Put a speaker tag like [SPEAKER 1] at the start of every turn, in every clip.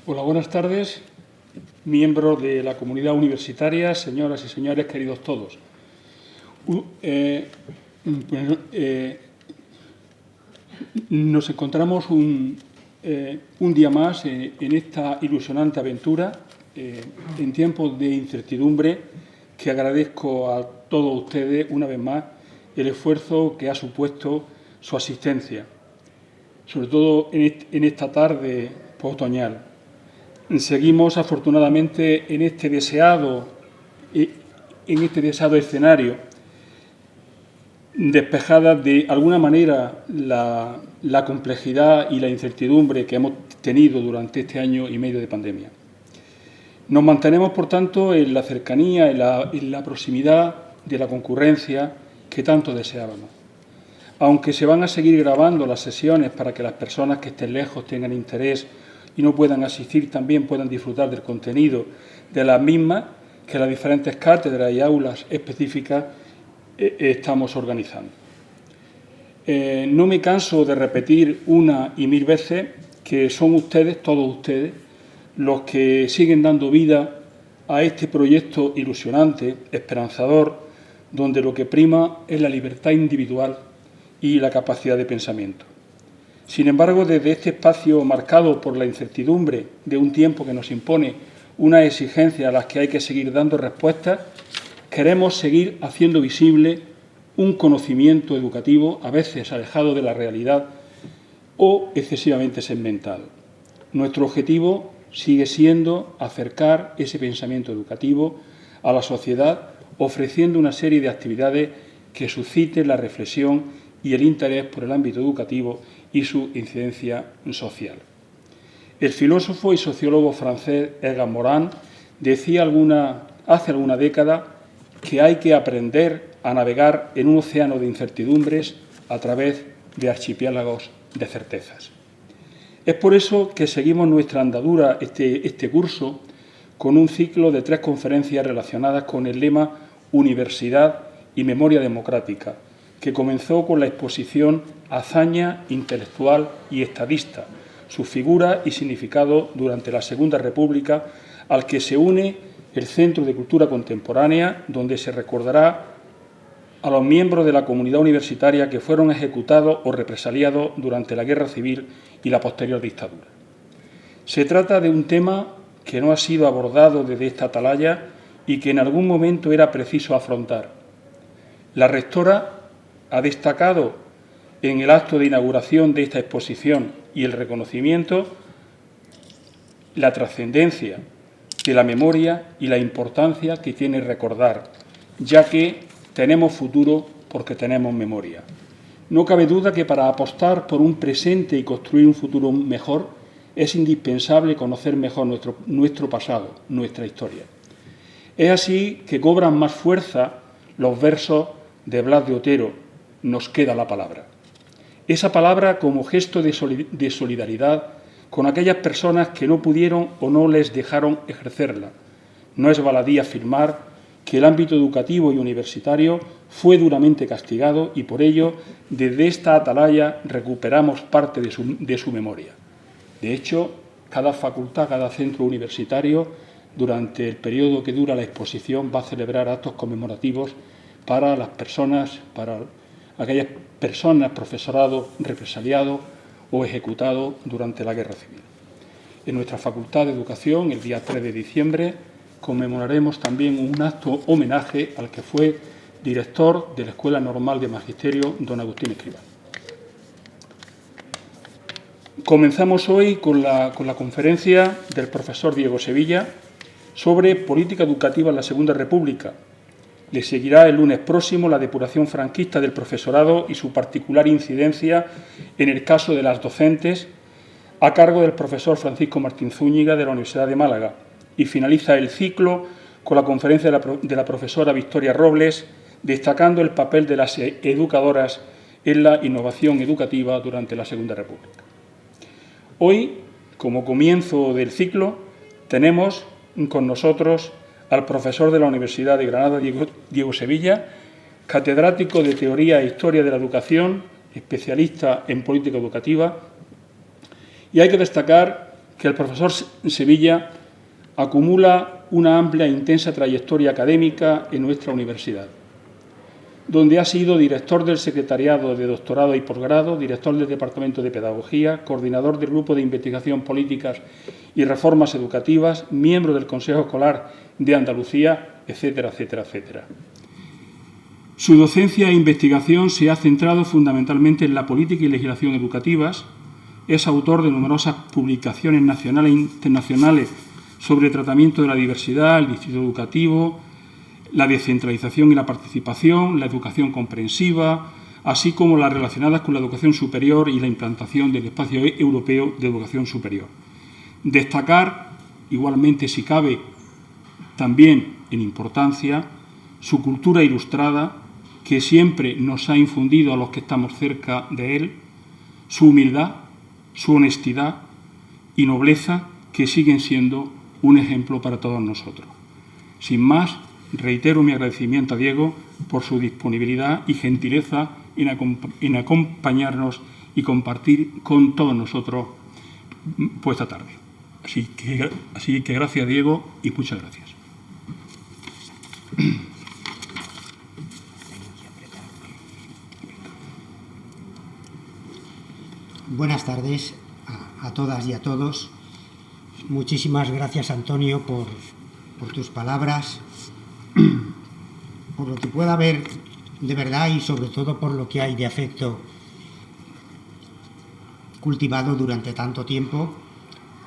[SPEAKER 1] Hola, buenas tardes, miembros de la comunidad universitaria, señoras y señores, queridos todos. Nos encontramos un día más en esta ilusionante aventura, en tiempos de incertidumbre, que agradezco a todos ustedes, una vez más, el esfuerzo que ha supuesto su asistencia, sobre todo en esta tarde otoñal. Seguimos, afortunadamente, en este deseado escenario, despejada de alguna manera la complejidad y la incertidumbre que hemos tenido durante este año y medio de pandemia. Nos mantenemos, por tanto, en la cercanía, en la proximidad de la concurrencia que tanto deseábamos. Aunque se van a seguir grabando las sesiones para que las personas que estén lejos tengan interés y no puedan asistir, también puedan disfrutar del contenido de las mismas que las diferentes cátedras y aulas específicas estamos organizando. No me canso de repetir una y mil veces que son ustedes, todos ustedes, los que siguen dando vida a este proyecto ilusionante, esperanzador, donde lo que prima es la libertad individual y la capacidad de pensamiento. Sin embargo, desde este espacio marcado por la incertidumbre de un tiempo que nos impone unas exigencias a las que hay que seguir dando respuestas, queremos seguir haciendo visible un conocimiento educativo a veces alejado de la realidad o excesivamente segmentado. Nuestro objetivo sigue siendo acercar ese pensamiento educativo a la sociedad, ofreciendo una serie de actividades que susciten la reflexión y el interés por el ámbito educativo y su incidencia social. El filósofo y sociólogo francés Edgar Morin decía hace alguna década que hay que aprender a navegar en un océano de incertidumbres a través de archipiélagos de certezas. Es por eso que seguimos nuestra andadura este curso con un ciclo de 3 conferencias relacionadas con el lema Universidad y Memoria Democrática, que comenzó con la exposición Hazaña intelectual y estadista, su figura y significado durante la Segunda República, al que se une el Centro de Cultura Contemporánea, donde se recordará a los miembros de la comunidad universitaria que fueron ejecutados o represaliados durante la Guerra Civil y la posterior dictadura. Se trata de un tema que no ha sido abordado desde esta atalaya y que en algún momento era preciso afrontar. La rectora ha destacado en el acto de inauguración de esta exposición y el reconocimiento la trascendencia de la memoria y la importancia que tiene recordar, ya que tenemos futuro porque tenemos memoria. No cabe duda que para apostar por un presente y construir un futuro mejor es indispensable conocer mejor nuestro pasado, nuestra historia. Es así que cobran más fuerza los versos de Blas de Otero, Nos queda la palabra. Esa palabra como gesto de solidaridad con aquellas personas que no pudieron o no les dejaron ejercerla. No es baladí afirmar que el ámbito educativo y universitario fue duramente castigado y por ello desde esta atalaya recuperamos parte de su memoria. De hecho, cada facultad, cada centro universitario, durante el periodo que dura la exposición, va a celebrar actos conmemorativos para las personas, para aquellas personas, profesorado represaliado o ejecutado durante la Guerra Civil. En nuestra Facultad de Educación, el día 3 de diciembre, conmemoraremos también un acto homenaje al que fue director de la Escuela Normal de Magisterio, don Agustín Escribano. Comenzamos hoy con la conferencia del profesor Diego Sevilla sobre política educativa en la Segunda República. Le seguirá el lunes próximo la depuración franquista del profesorado y su particular incidencia en el caso de las docentes, a cargo del profesor Francisco Martín Zúñiga de la Universidad de Málaga. Y finaliza el ciclo con la conferencia de la profesora Victoria Robles, destacando el papel de las educadoras en la innovación educativa durante la Segunda República. Hoy, como comienzo del ciclo, tenemos con nosotros al profesor de la Universidad de Granada, Diego Sevilla, catedrático de Teoría e Historia de la Educación, especialista en política educativa, y hay que destacar que el profesor Sevilla acumula una amplia e intensa trayectoria académica en nuestra universidad, donde ha sido director del Secretariado de Doctorado y Posgrado, director del Departamento de Pedagogía, coordinador del Grupo de Investigación Políticas y Reformas Educativas, miembro del Consejo Escolar de Andalucía, etcétera, etcétera, etcétera. Su docencia e investigación se ha centrado fundamentalmente en la política y legislación educativas. Es autor de numerosas publicaciones nacionales e internacionales sobre el tratamiento de la diversidad, el distrito educativo, la descentralización y la participación, la educación comprensiva, así como las relacionadas con la educación superior y la implantación del espacio europeo de educación superior. Destacar, igualmente si cabe, también en importancia, su cultura ilustrada, que siempre nos ha infundido a los que estamos cerca de él, su humildad, su honestidad y nobleza, que siguen siendo un ejemplo para todos nosotros. Sin más, reitero mi agradecimiento a Diego por su disponibilidad y gentileza en acompañarnos y compartir con todos nosotros esta tarde. Así que gracias, Diego, y muchas gracias.
[SPEAKER 2] Buenas tardes a todas y a todos. Muchísimas gracias, Antonio, por tus palabras, por lo que pueda haber de verdad y sobre todo por lo que hay de afecto cultivado durante tanto tiempo,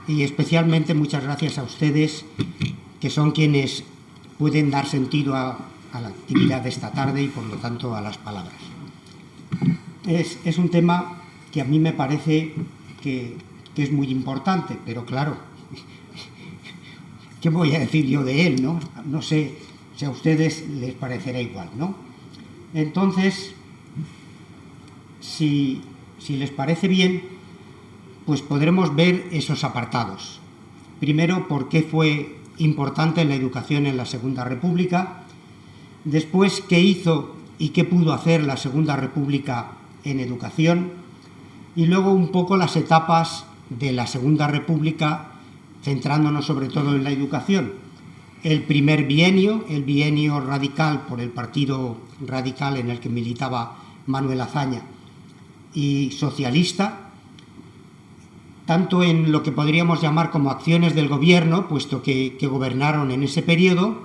[SPEAKER 2] y especialmente muchas gracias a ustedes, que son quienes pueden dar sentido a la actividad de esta tarde y por lo tanto a las palabras. Es un tema que a mí me parece que es muy importante, pero claro, ¿qué voy a decir yo de él, no? No sé si a ustedes les parecerá igual, ¿no? Entonces, si les parece bien, pues podremos ver esos apartados. Primero, por qué fue importante la educación en la Segunda República. Después, qué hizo y qué pudo hacer la Segunda República en educación. Y luego un poco las etapas de la Segunda República, centrándonos sobre todo en la educación. El primer bienio, el bienio radical por el Partido Radical en el que militaba Manuel Azaña, y socialista, tanto en lo que podríamos llamar como acciones del gobierno, puesto que gobernaron en ese periodo,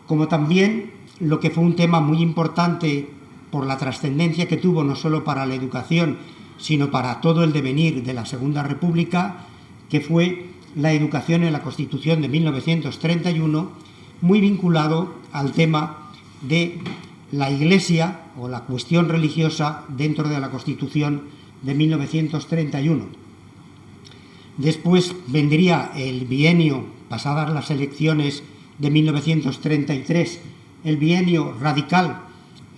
[SPEAKER 2] como también lo que fue un tema muy importante por la trascendencia que tuvo no solo para la educación, sino para todo el devenir de la Segunda República, que fue la educación en la Constitución de 1931, muy vinculado al tema de la Iglesia o la cuestión religiosa dentro de la Constitución de 1931. Después vendría el bienio, pasadas las elecciones de 1933, el bienio radical,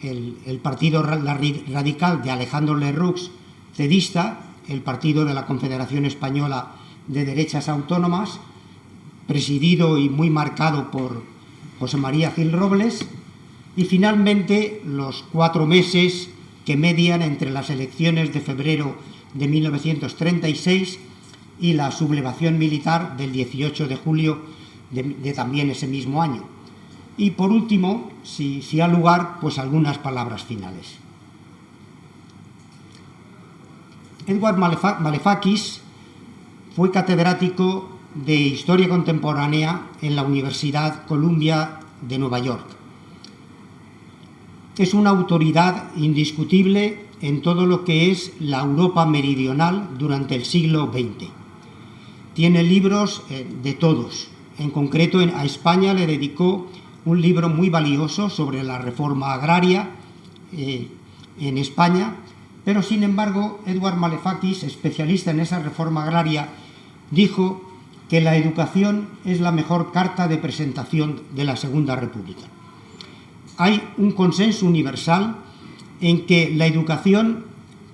[SPEAKER 2] el partido radical de Alejandro Lerroux, cedista, el partido de la Confederación Española de Derechas Autónomas, presidido y muy marcado por José María Gil Robles, y finalmente los 4 meses que median entre las elecciones de febrero de 1936 y la sublevación militar del 18 de julio de también ese mismo año. Y por último, si ha lugar, pues algunas palabras finales. Edward Malefakis fue catedrático de Historia Contemporánea en la Universidad Columbia de Nueva York. Es una autoridad indiscutible en todo lo que es la Europa meridional durante el siglo XX. Tiene libros de todos. En concreto, a España le dedicó un libro muy valioso sobre la reforma agraria en España, pero sin embargo, Edward Malefakis, especialista en esa reforma agraria, dijo que la educación es la mejor carta de presentación de la Segunda República. Hay un consenso universal en que la educación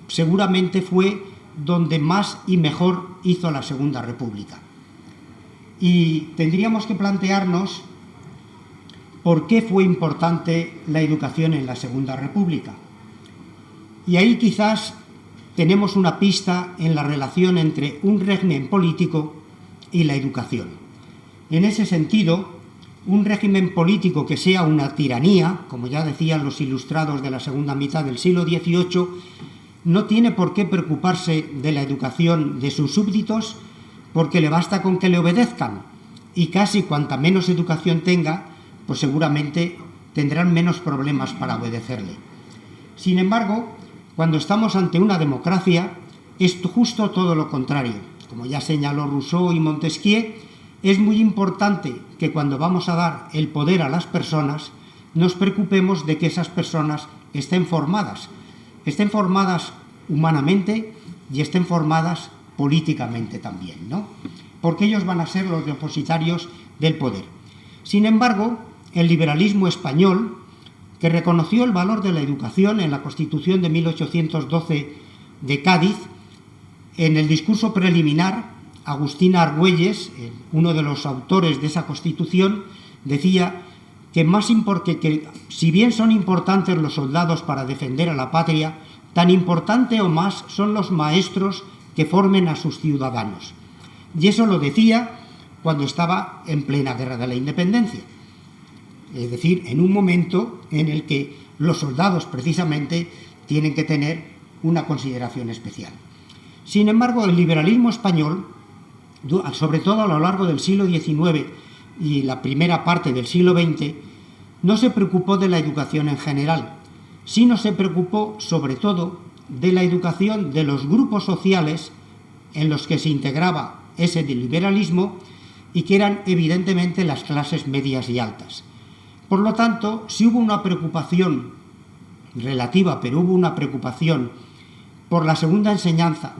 [SPEAKER 2] seguramente fue donde más y mejor hizo la Segunda República. Y tendríamos que plantearnos por qué fue importante la educación en la Segunda República. Y ahí quizás tenemos una pista en la relación entre un régimen político y la educación. En ese sentido, un régimen político que sea una tiranía, como ya decían los ilustrados de la segunda mitad del siglo XVIII, no tiene por qué preocuparse de la educación de sus súbditos, porque le basta con que le obedezcan, y casi cuanta menos educación tenga, pues seguramente tendrán menos problemas para obedecerle. Sin embargo, cuando estamos ante una democracia, es justo todo lo contrario. Como ya señaló Rousseau y Montesquieu, es muy importante que cuando vamos a dar el poder a las personas, nos preocupemos de que esas personas estén formadas humanamente y estén formadas políticamente también, ¿no? Porque ellos van a ser los depositarios del poder. Sin embargo, el liberalismo español, que reconoció el valor de la educación en la Constitución de 1812 de Cádiz, en el discurso preliminar, Agustín Argüelles, uno de los autores de esa Constitución, decía que si bien son importantes los soldados para defender a la patria, tan importante o más son los maestros que formen a sus ciudadanos. Y eso lo decía cuando estaba en plena guerra de la independencia. Es decir, en un momento en el que los soldados precisamente tienen que tener una consideración especial. Sin embargo, el liberalismo español, sobre todo a lo largo del siglo XIX y la primera parte del siglo XX, no se preocupó de la educación en general, sino se preocupó sobre todo de la educación de los grupos sociales en los que se integraba ese liberalismo y que eran evidentemente las clases medias y altas. Por lo tanto, sí hubo una preocupación relativa, pero hubo una preocupación por la segunda enseñanza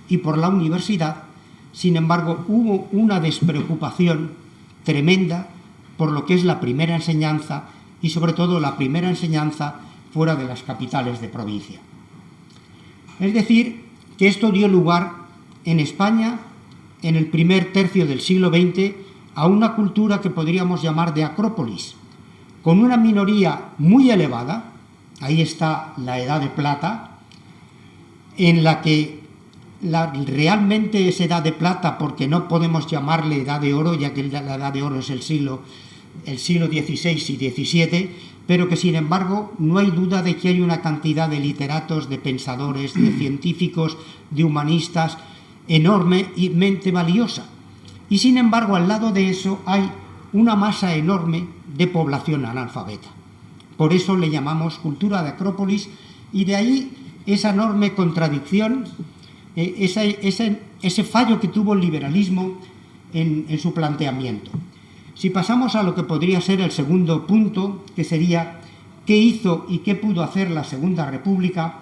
[SPEAKER 2] y por la universidad. Sin embargo, hubo una despreocupación tremenda por lo que es la primera enseñanza y sobre todo la primera enseñanza fuera de las capitales de provincia. Es decir, que esto dio lugar en España, en el primer tercio del siglo XX, a una cultura que podríamos llamar de acrópolis, con una minoría muy elevada, ahí está la Edad de Plata, en la que realmente es Edad de Plata porque no podemos llamarle Edad de Oro, ya que la Edad de Oro es el siglo XVI y XVII, pero que sin embargo no hay duda de que hay una cantidad de literatos, de pensadores, de científicos, de humanistas enormemente valiosa. Y sin embargo, al lado de eso hay una masa enorme de población analfabeta. Por eso le llamamos cultura de acrópolis, y de ahí esa enorme contradicción, ese fallo que tuvo el liberalismo en su planteamiento. Si pasamos a lo que podría ser el segundo punto, que sería qué hizo y qué pudo hacer la Segunda República,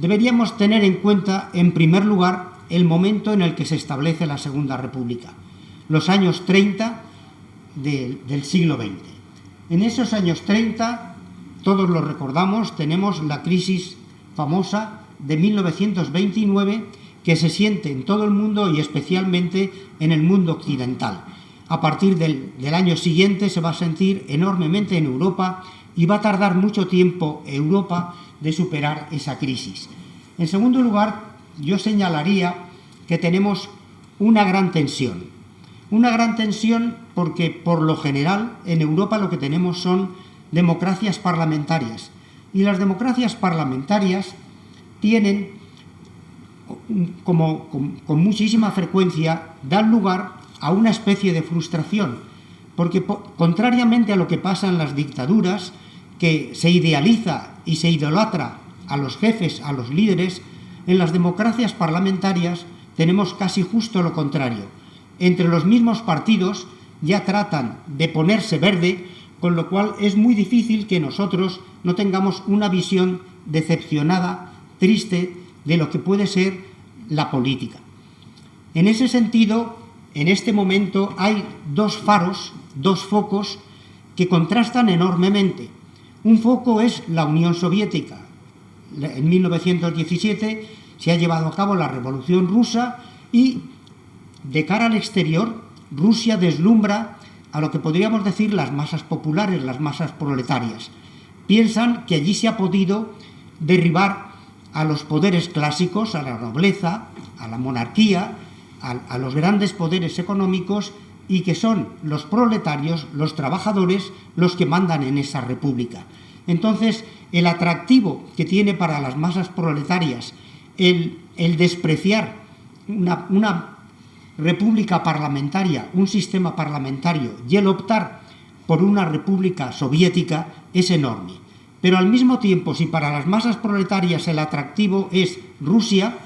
[SPEAKER 2] deberíamos tener en cuenta, en primer lugar, el momento en el que se establece la Segunda República, los años 30 del siglo XX. En esos años 30, todos lo recordamos, tenemos la crisis famosa de 1929 que se siente en todo el mundo y especialmente en el mundo occidental. A partir del año siguiente se va a sentir enormemente en Europa y va a tardar mucho tiempo Europa de superar esa crisis. En segundo lugar, yo señalaría que tenemos una gran tensión porque por lo general en Europa lo que tenemos son democracias parlamentarias, y las democracias parlamentarias tienen, con muchísima frecuencia, dan lugar a una especie de frustración, porque contrariamente a lo que pasa en las dictaduras, que se idealiza y se idolatra a los jefes, a los líderes, en las democracias parlamentarias tenemos casi justo lo contrario. Entre los mismos partidos ya tratan de ponerse verde, con lo cual es muy difícil que nosotros no tengamos una visión decepcionada, triste, de lo que puede ser la política. En ese sentido, en este momento hay dos faros, dos focos que contrastan enormemente. Un foco es la Unión Soviética. En 1917 se ha llevado a cabo la Revolución Rusa y, de cara al exterior, Rusia deslumbra a lo que podríamos decir las masas populares, las masas proletarias. Piensan que allí se ha podido derribar a los poderes clásicos, a la nobleza, a la monarquía, a los grandes poderes económicos y que son los proletarios, los trabajadores, los que mandan en esa república. Entonces, el atractivo que tiene para las masas proletarias el despreciar una república parlamentaria, un sistema parlamentario, y el optar por una república soviética es enorme. Pero al mismo tiempo, si para las masas proletarias el atractivo es Rusia,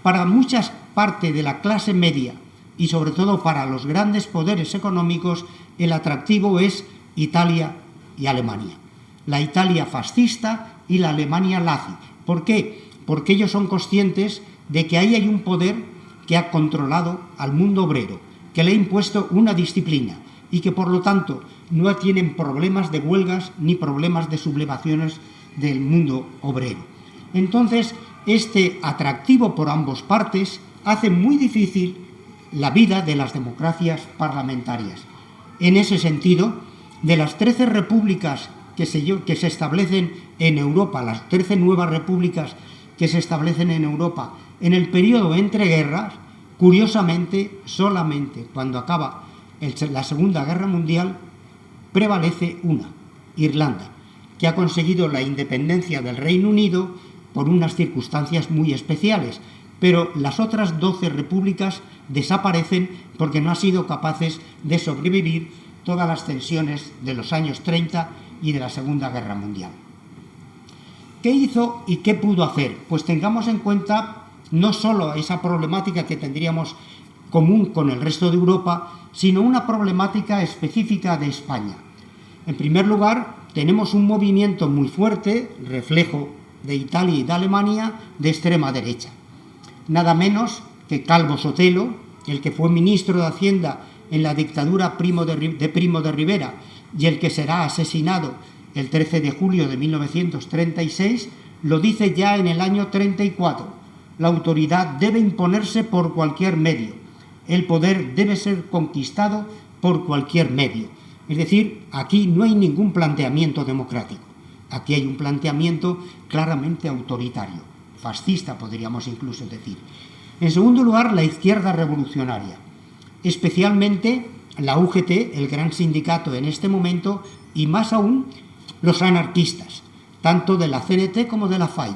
[SPEAKER 2] para muchas partes de la clase media y sobre todo para los grandes poderes económicos, el atractivo es Italia y Alemania. La Italia fascista y la Alemania nazi. ¿Por qué? Porque ellos son conscientes de que ahí hay un poder que ha controlado al mundo obrero, que le ha impuesto una disciplina y que por lo tanto no tienen problemas de huelgas ni problemas de sublevaciones del mundo obrero. Entonces, este atractivo por ambas partes hace muy difícil la vida de las democracias parlamentarias. En ese sentido, de las 13 repúblicas que se establecen en Europa, las 13 nuevas repúblicas que se establecen en Europa en el periodo entre guerras, curiosamente, solamente cuando acaba la Segunda Guerra Mundial, prevalece una, Irlanda, que ha conseguido la independencia del Reino Unido por unas circunstancias muy especiales, pero las otras 12 repúblicas desaparecen porque no han sido capaces de sobrevivir todas las tensiones de los años 30 y de la Segunda Guerra Mundial. ¿Qué hizo y qué pudo hacer? Pues tengamos en cuenta no solo esa problemática que tendríamos común con el resto de Europa, sino una problemática específica de España. En primer lugar, tenemos un movimiento muy fuerte, reflejo de Italia y de Alemania, de extrema derecha. Nada menos que Calvo Sotelo, el que fue ministro de Hacienda en la dictadura de Primo de Rivera y el que será asesinado el 13 de julio de 1936, lo dice ya en el año 34. La autoridad debe imponerse por cualquier medio. El poder debe ser conquistado por cualquier medio. Es decir, aquí no hay ningún planteamiento democrático. Aquí hay un planteamiento claramente autoritario, fascista podríamos incluso decir. En segundo lugar, la izquierda revolucionaria, especialmente la UGT, el gran sindicato en este momento, y más aún los anarquistas, tanto de la CNT como de la FAI.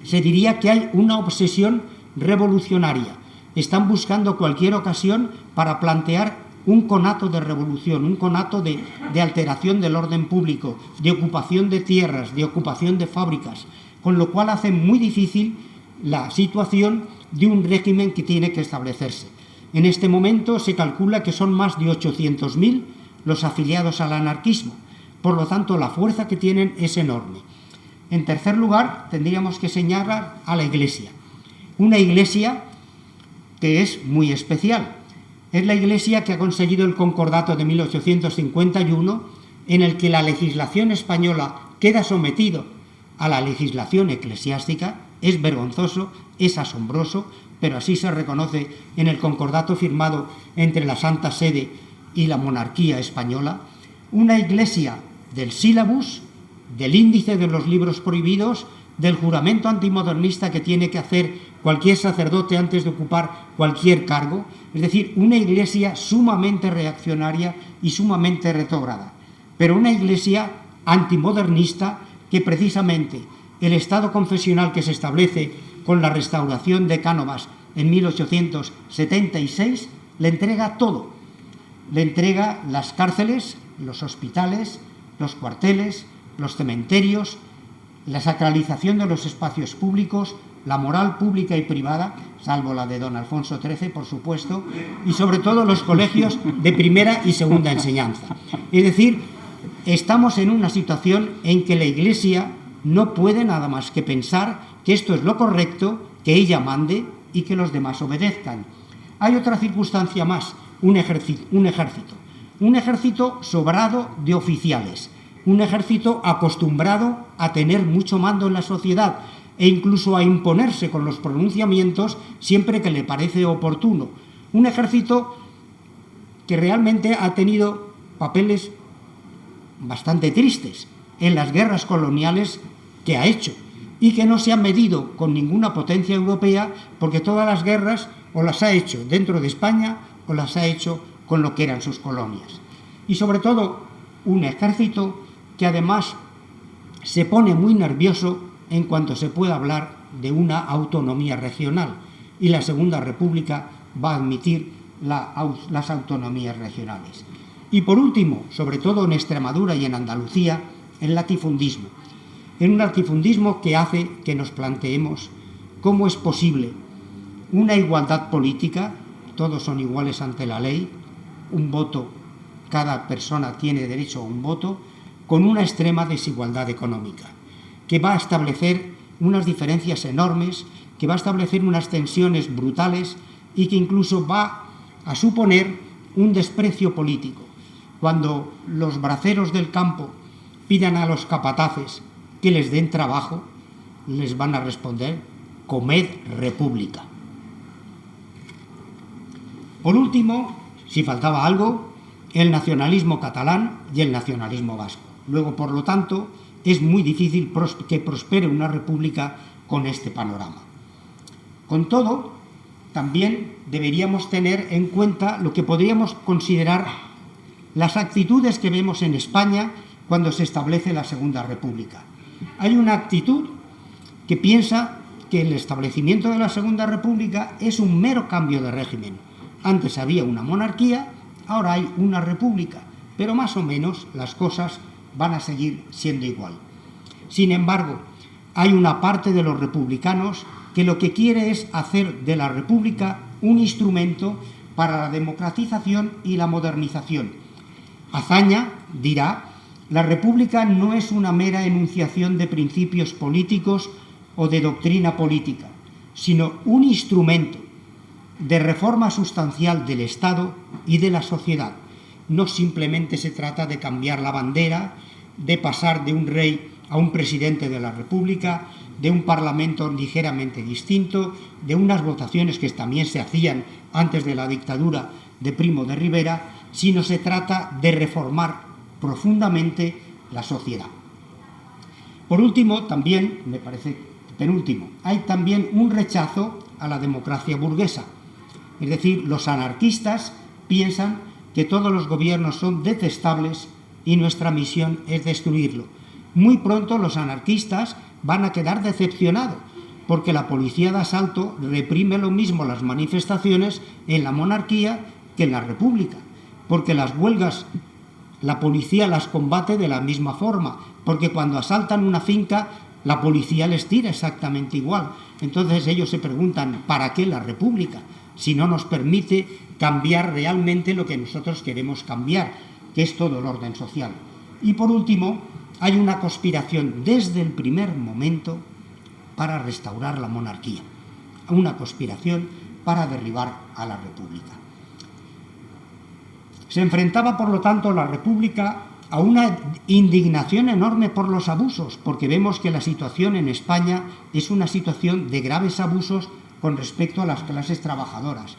[SPEAKER 2] Se diría que hay una obsesión revolucionaria. Están buscando cualquier ocasión para plantear un conato de revolución, un conato de alteración del orden público, de ocupación de tierras, de ocupación de fábricas, con lo cual hace muy difícil la situación de un régimen que tiene que establecerse. En este momento se calcula que son más de 800.000 los afiliados al anarquismo, por lo tanto la fuerza que tienen es enorme. En tercer lugar, tendríamos que señalar a la Iglesia, una Iglesia que es muy especial. Es la Iglesia que ha conseguido el Concordato de 1851, en el que la legislación española queda sometida a la legislación eclesiástica. Es vergonzoso, es asombroso, pero así se reconoce en el concordato firmado entre la Santa Sede y la monarquía española. Una Iglesia del sílabus, del índice de los libros prohibidos, del juramento antimodernista que tiene que hacer cualquier sacerdote antes de ocupar cualquier cargo, es decir, una Iglesia sumamente reaccionaria y sumamente retrógrada, pero una Iglesia antimodernista que precisamente el Estado confesional que se establece con la restauración de Cánovas en 1876 le entrega todo, le entrega las cárceles, los hospitales, los cuarteles, los cementerios, la sacralización de los espacios públicos, la moral pública y privada, salvo la de don Alfonso XIII, por supuesto, y sobre todo los colegios de primera y segunda enseñanza. Es decir, estamos en una situación en que la Iglesia no puede nada más que pensar que esto es lo correcto, que ella mande y que los demás obedezcan. Hay otra circunstancia más, un ejército sobrado de oficiales, un ejército acostumbrado a tener mucho mando en la sociedad e incluso a imponerse con los pronunciamientos siempre que le parece oportuno. Un ejército que realmente ha tenido papeles bastante tristes en las guerras coloniales que ha hecho y que no se ha medido con ninguna potencia europea, porque todas las guerras o las ha hecho dentro de España o las ha hecho con lo que eran sus colonias. Y sobre todo un ejército que además se pone muy nervioso en cuanto se pueda hablar de una autonomía regional, y la Segunda República va a admitir las autonomías regionales. Y por último, sobre todo en Extremadura y en Andalucía, el latifundismo. En un latifundismo que hace que nos planteemos cómo es posible una igualdad política, todos son iguales ante la ley, un voto, cada persona tiene derecho a un voto, con una extrema desigualdad económica, que va a establecer unas diferencias enormes, que va a establecer unas tensiones brutales y que incluso va a suponer un desprecio político. Cuando los braceros del campo pidan a los capataces que les den trabajo, les van a responder: comed república. Por último, si faltaba algo, el nacionalismo catalán y el nacionalismo vasco. Luego, por lo tanto, es muy difícil que prospere una república con este panorama. Con todo, también deberíamos tener en cuenta lo que podríamos considerar las actitudes que vemos en España cuando se establece la Segunda República. Hay una actitud que piensa que el establecimiento de la Segunda República es un mero cambio de régimen. Antes había una monarquía, ahora hay una república, pero más o menos las cosas van a seguir siendo igual. Sin embargo, hay una parte de los republicanos que lo que quiere es hacer de la república un instrumento para la democratización y la modernización. Azaña dirá: la república no es una mera enunciación de principios políticos o de doctrina política, sino un instrumento de reforma sustancial del Estado y de la sociedad. No simplemente se trata de cambiar la bandera, de pasar de un rey a un presidente de la República, de un parlamento ligeramente distinto, de unas votaciones que también se hacían antes de la dictadura de Primo de Rivera, sino se trata de reformar profundamente la sociedad. Por último, también, me parece penúltimo, hay también un rechazo a la democracia burguesa. Es decir, los anarquistas piensan que todos los gobiernos son detestables y nuestra misión es destruirlo. Muy pronto los anarquistas van a quedar decepcionados, porque la policía de asalto reprime lo mismo las manifestaciones en la monarquía que en la república, porque las huelgas la policía las combate de la misma forma, porque cuando asaltan una finca la policía les tira exactamente igual. Entonces ellos se preguntan: ¿para qué la república si no nos permite cambiar realmente lo que nosotros queremos cambiar, que es todo el orden social? Y por último, hay una conspiración desde el primer momento para restaurar la monarquía, una conspiración para derribar a la república. Se enfrentaba, por lo tanto, la república a una indignación enorme por los abusos, porque vemos que la situación en España es una situación de graves abusos con respecto a las clases trabajadoras.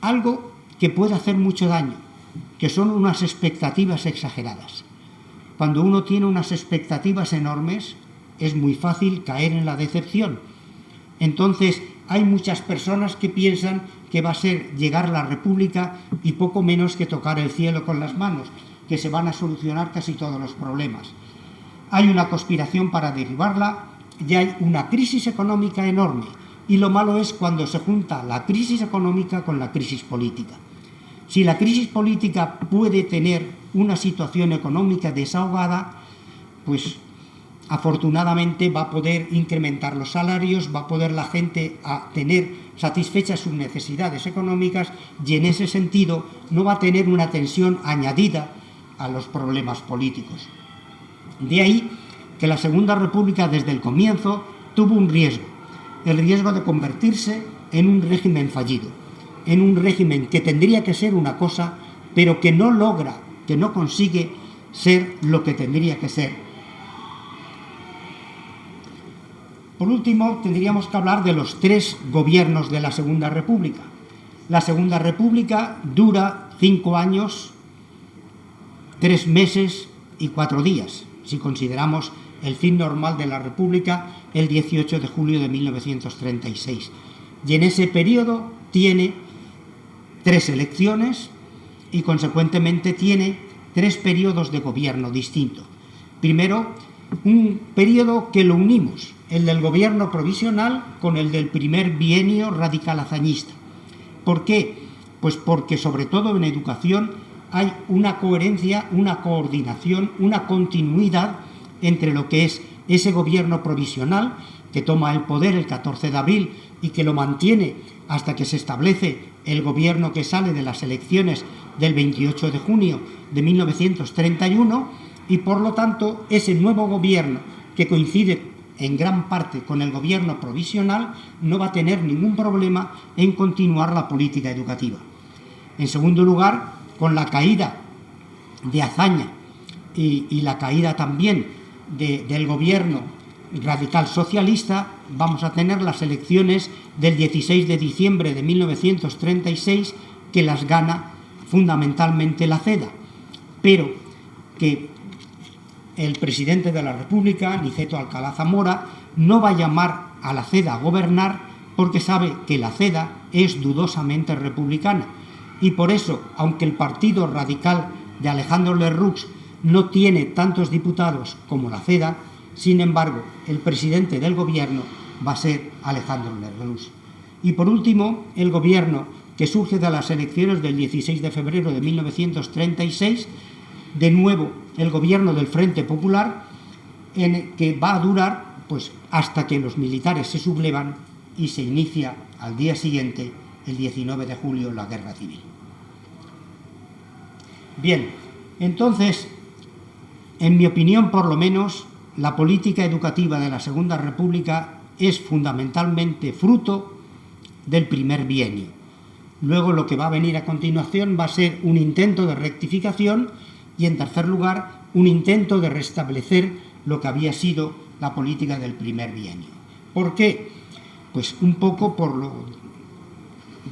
[SPEAKER 2] Algo que puede hacer mucho daño, que son unas expectativas exageradas. Cuando uno tiene unas expectativas enormes, es muy fácil caer en la decepción. Entonces, hay muchas personas que piensan que va a ser llegar la república y poco menos que tocar el cielo con las manos, que se van a solucionar casi todos los problemas. Hay una conspiración para derribarla y hay una crisis económica enorme. Y lo malo es cuando se junta la crisis económica con la crisis política. Si la crisis política puede tener una situación económica desahogada, pues afortunadamente va a poder incrementar los salarios, va a poder la gente a tener satisfechas sus necesidades económicas y en ese sentido no va a tener una tensión añadida a los problemas políticos. De ahí que la Segunda República desde el comienzo tuvo un riesgo, el riesgo de convertirse en un régimen fallido, en un régimen que tendría que ser una cosa, pero que no logra, que no consigue ser lo que tendría que ser. Por último, tendríamos que hablar de los 3 gobiernos de la Segunda República. La Segunda República dura 5 años, 3 meses y 4 días, si consideramos el fin normal de la República el 18 de julio de 1936. y en ese periodo tiene 3 elecciones y consecuentemente tiene 3 periodos de gobierno distintos. Primero, un periodo que lo unimos, el del gobierno provisional con el del primer bienio radical-hazañista. ¿Por qué? Pues porque sobre todo en educación hay una coherencia, una coordinación, una continuidad entre lo que es ese gobierno provisional que toma el poder el 14 de abril y que lo mantiene hasta que se establece el gobierno que sale de las elecciones del 28 de junio de 1931 y por lo tanto ese nuevo gobierno que coincide en gran parte con el gobierno provisional no va a tener ningún problema en continuar la política educativa. En segundo lugar, con la caída de Azaña y la caída también del gobierno radical socialista, vamos a tener las elecciones del 16 de diciembre de 1936 que las gana fundamentalmente la CEDA, pero que el presidente de la República, Niceto Alcalá Zamora, no va a llamar a la CEDA a gobernar porque sabe que la CEDA es dudosamente republicana y por eso, aunque el partido radical de Alejandro Lerroux no tiene tantos diputados como la CEDA, sin embargo, el presidente del gobierno va a ser Alejandro Lerroux. Y por último, el gobierno que surge de las elecciones del 16 de febrero de 1936, de nuevo el gobierno del Frente Popular, que va a durar pues, hasta que los militares se sublevan y se inicia al día siguiente, el 19 de julio, la Guerra Civil. Bien, entonces, en mi opinión, por lo menos, la política educativa de la Segunda República es fundamentalmente fruto del primer bienio. Luego lo que va a venir a continuación va a ser un intento de rectificación y, en tercer lugar, un intento de restablecer lo que había sido la política del primer bienio. ¿Por qué? Pues un poco por lo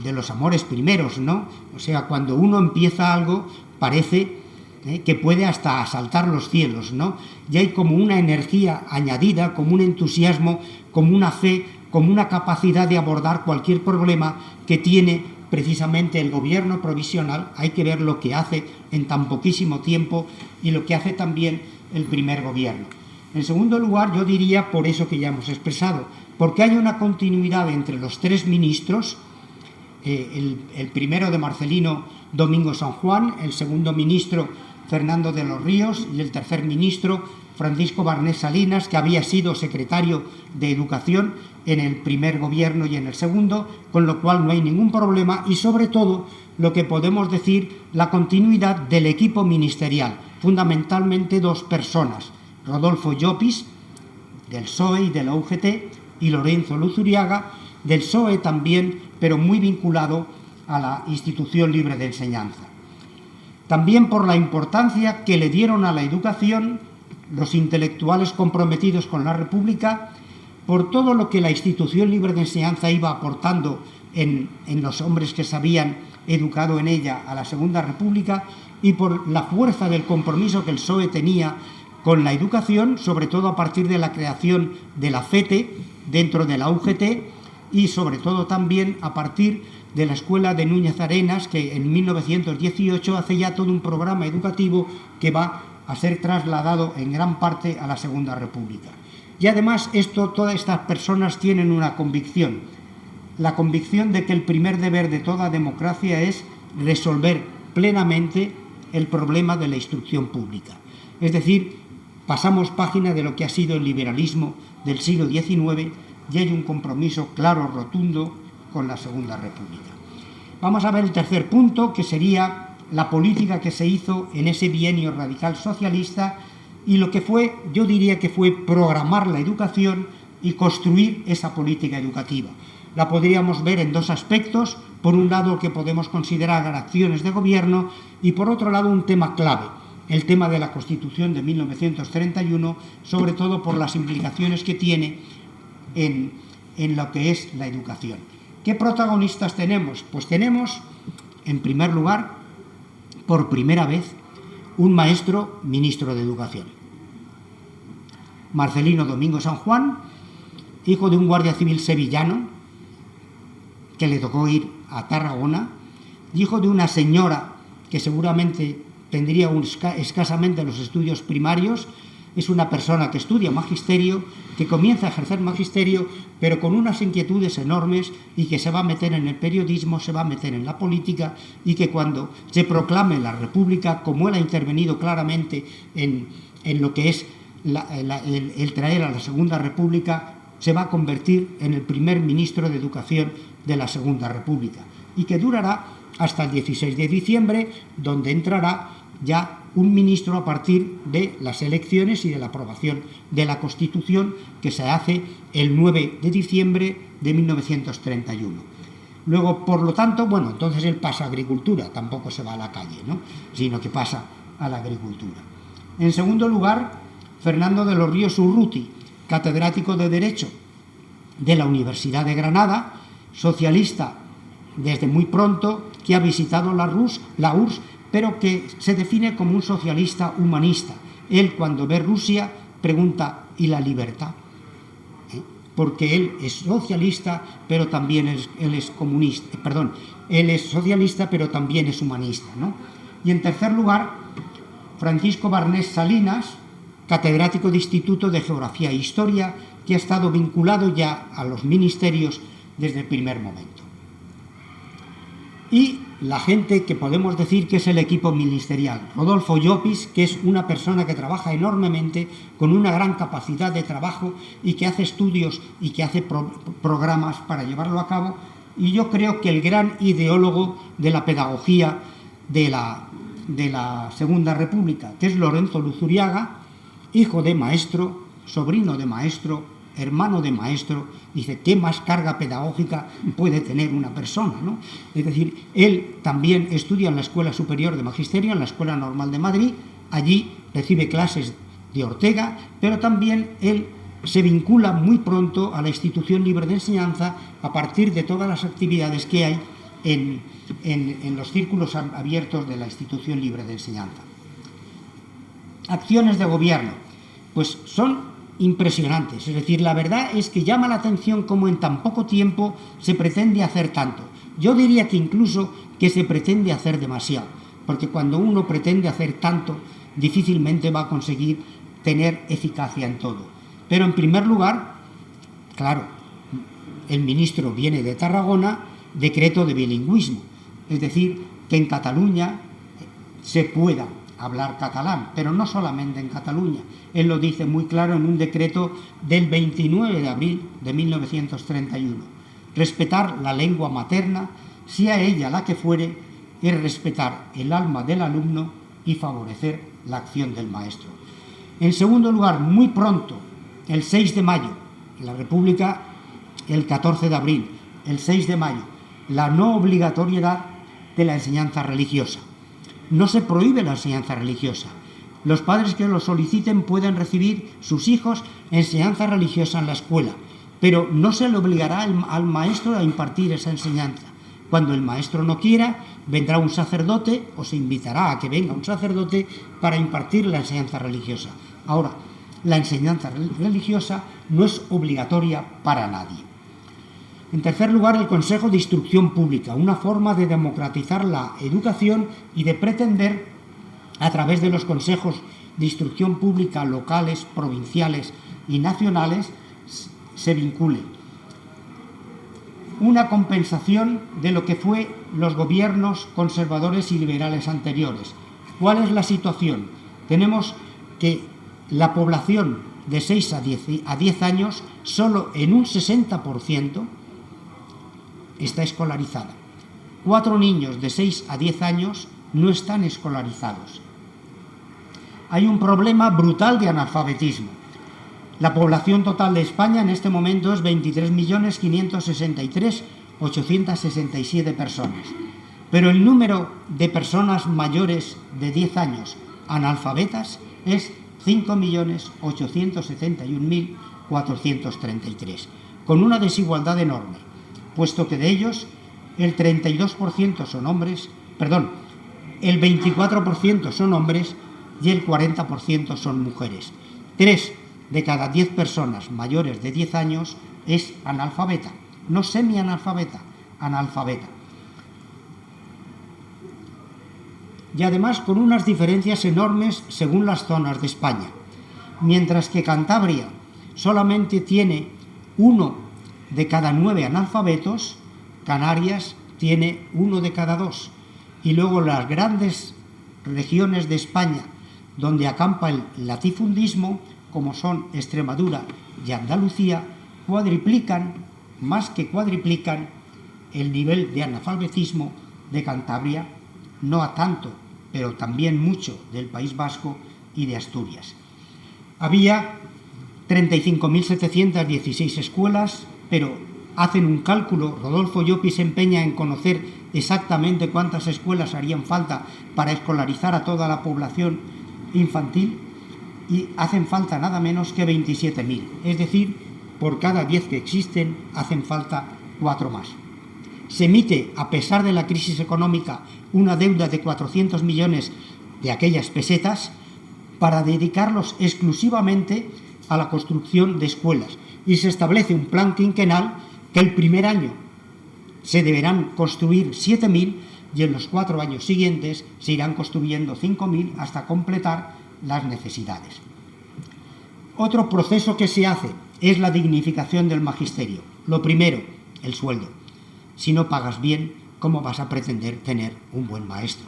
[SPEAKER 2] de los amores primeros, ¿no? O sea, cuando uno empieza algo, parece que puede hasta asaltar los cielos, ¿no? Y hay como una energía añadida, como un entusiasmo, como una fe, como una capacidad de abordar cualquier problema que tiene precisamente el gobierno provisional. Hay que ver lo que hace en tan poquísimo tiempo y lo que hace también el primer gobierno. En segundo lugar, yo diría, por eso que ya hemos expresado, porque hay una continuidad entre los 3 ministros, el primero de Marcelino Domingo San Juan, el segundo ministro Fernando de los Ríos y el tercer ministro Francisco Barnés Salinas, que había sido secretario de Educación en el primer gobierno y en el segundo, con lo cual no hay ningún problema y sobre todo lo que podemos decir, la continuidad del equipo ministerial, fundamentalmente 2 personas, Rodolfo Llopis, del PSOE y de la UGT, y Lorenzo Luzuriaga, del PSOE también, pero muy vinculado a la Institución Libre de Enseñanza. También por la importancia que le dieron a la educación los intelectuales comprometidos con la República, por todo lo que la Institución Libre de Enseñanza iba aportando en los hombres que se habían educado en ella a la Segunda República y por la fuerza del compromiso que el PSOE tenía con la educación, sobre todo a partir de la creación de la FETE dentro de la UGT y sobre todo también a partir de la Escuela de Núñez Arenas, que en 1918 hace ya todo un programa educativo que va a ser trasladado en gran parte a la Segunda República. Y además todas estas personas tienen una convicción, la convicción de que el primer deber de toda democracia es resolver plenamente el problema de la instrucción pública. Es decir, pasamos página de lo que ha sido el liberalismo del siglo XIX y hay un compromiso claro, rotundo, con la Segunda República. Vamos a ver el tercer punto, que sería la política que se hizo en ese bienio radical socialista y lo que fue, yo diría que fue programar la educación y construir esa política educativa. La podríamos ver en 2 aspectos, por un lado lo que podemos considerar acciones de gobierno y por otro lado un tema clave, el tema de la Constitución de 1931, sobre todo por las implicaciones que tiene en lo que es la educación. ¿Qué protagonistas tenemos? Pues tenemos, en primer lugar, por primera vez, un maestro ministro de Educación. Marcelino Domingo San Juan, hijo de un guardia civil sevillano, que le tocó ir a Tarragona, dijo de una señora que seguramente tendría escasamente los estudios primarios, es una persona que estudia magisterio, que comienza a ejercer magisterio, pero con unas inquietudes enormes y que se va a meter en el periodismo, se va a meter en la política y que cuando se proclame la República, como él ha intervenido claramente en lo que es el traer a la Segunda República, se va a convertir en el primer ministro de Educación de la Segunda República y que durará hasta el 16 de diciembre, donde entrará ya un ministro a partir de las elecciones y de la aprobación de la Constitución que se hace el 9 de diciembre de 1931. Luego, por lo tanto, bueno, entonces él pasa a agricultura, tampoco se va a la calle, ¿no?, sino que pasa a la agricultura. En segundo lugar, Fernando de los Ríos Urruti, catedrático de Derecho de la Universidad de Granada, socialista desde muy pronto, que ha visitado la URSS, pero que se define como un socialista humanista. Él, cuando ve Rusia, pregunta: ¿y la libertad? Porque él es socialista, pero también él es comunista. Perdón, él es socialista, pero también es humanista, ¿no? Y en tercer lugar, Francisco Barnés Salinas, catedrático de Instituto de Geografía e Historia, que ha estado vinculado ya a los ministerios desde el primer momento. Y la gente que podemos decir que es el equipo ministerial: Rodolfo Llopis, que es una persona que trabaja enormemente, con una gran capacidad de trabajo y que hace estudios y que hace programas para llevarlo a cabo, y yo creo que el gran ideólogo de la pedagogía de la Segunda República, que es Lorenzo Luzuriaga, hijo de maestro, sobrino de maestro, hermano de maestro. Dice: ¿qué más carga pedagógica puede tener una persona, ¿no? Es decir, él también estudia en la Escuela Superior de Magisterio, en la Escuela Normal de Madrid, allí recibe clases de Ortega, pero también él se vincula muy pronto a la Institución Libre de Enseñanza a partir de todas las actividades que hay en los círculos abiertos de la Institución Libre de Enseñanza. Acciones de gobierno, pues son impresionantes. Es decir, la verdad es que llama la atención cómo en tan poco tiempo se pretende hacer tanto. Yo diría que incluso que se pretende hacer demasiado, porque cuando uno pretende hacer tanto, difícilmente va a conseguir tener eficacia en todo. Pero en primer lugar, claro, el ministro viene de Tarragona, decreto de bilingüismo, es decir, que en Cataluña se pueda hablar catalán, pero no solamente en Cataluña. Él lo dice muy claro en un decreto del 29 de abril de 1931. Respetar la lengua materna, sea ella la que fuere, es respetar el alma del alumno y favorecer la acción del maestro. En segundo lugar, muy pronto, el 6 de mayo, la República el 14 de abril, el 6 de mayo, la no obligatoriedad de la enseñanza religiosa. No se prohíbe la enseñanza religiosa. Los padres que lo soliciten pueden recibir sus hijos enseñanza religiosa en la escuela, pero no se le obligará al maestro a impartir esa enseñanza. Cuando el maestro no quiera, vendrá un sacerdote o se invitará a que venga un sacerdote para impartir la enseñanza religiosa. Ahora, la enseñanza religiosa no es obligatoria para nadie. En tercer lugar, el Consejo de Instrucción Pública, una forma de democratizar la educación y de pretender, a través de los consejos de instrucción pública locales, provinciales y nacionales, se vincule. Una compensación de lo que fue los gobiernos conservadores y liberales anteriores. ¿Cuál es la situación? Tenemos que la población de 6 a 10 años, solo en un 60%, está escolarizada. 4 niños de 6 a 10 años no están escolarizados. Hay un problema brutal de analfabetismo. La población total de España en este momento es 23.563.867 personas. Pero el número de personas mayores de 10 años analfabetas es 5.871.433, con una desigualdad enorme, puesto que de ellos el 32% son hombres, el 24% son hombres y el 40% son mujeres. 3 de cada 10 personas mayores de 10 años es analfabeta, no semianalfabeta, analfabeta. Y además con unas diferencias enormes según las zonas de España. Mientras que Cantabria solamente tiene 1 de cada 9 analfabetos, Canarias tiene 1 de cada 2. Y luego las grandes regiones de España donde acampa el latifundismo, como son Extremadura y Andalucía, más que cuadriplican el nivel de analfabetismo de Cantabria, no a tanto, pero también mucho del País Vasco y de Asturias. Había 35.716 escuelas, pero hacen un cálculo, Rodolfo Llopis se empeña en conocer exactamente cuántas escuelas harían falta para escolarizar a toda la población infantil, y hacen falta nada menos que 27.000, es decir, por cada 10 que existen hacen falta 4 más. Se emite, a pesar de la crisis económica, una deuda de 400 millones de aquellas pesetas para dedicarlos exclusivamente a la construcción de escuelas, y se establece un plan quinquenal que el primer año se deberán construir 7.000 y en los 4 años siguientes se irán construyendo 5.000 hasta completar las necesidades. Otro proceso que se hace es la dignificación del magisterio. Lo primero, el sueldo. Si no pagas bien, ¿cómo vas a pretender tener un buen maestro?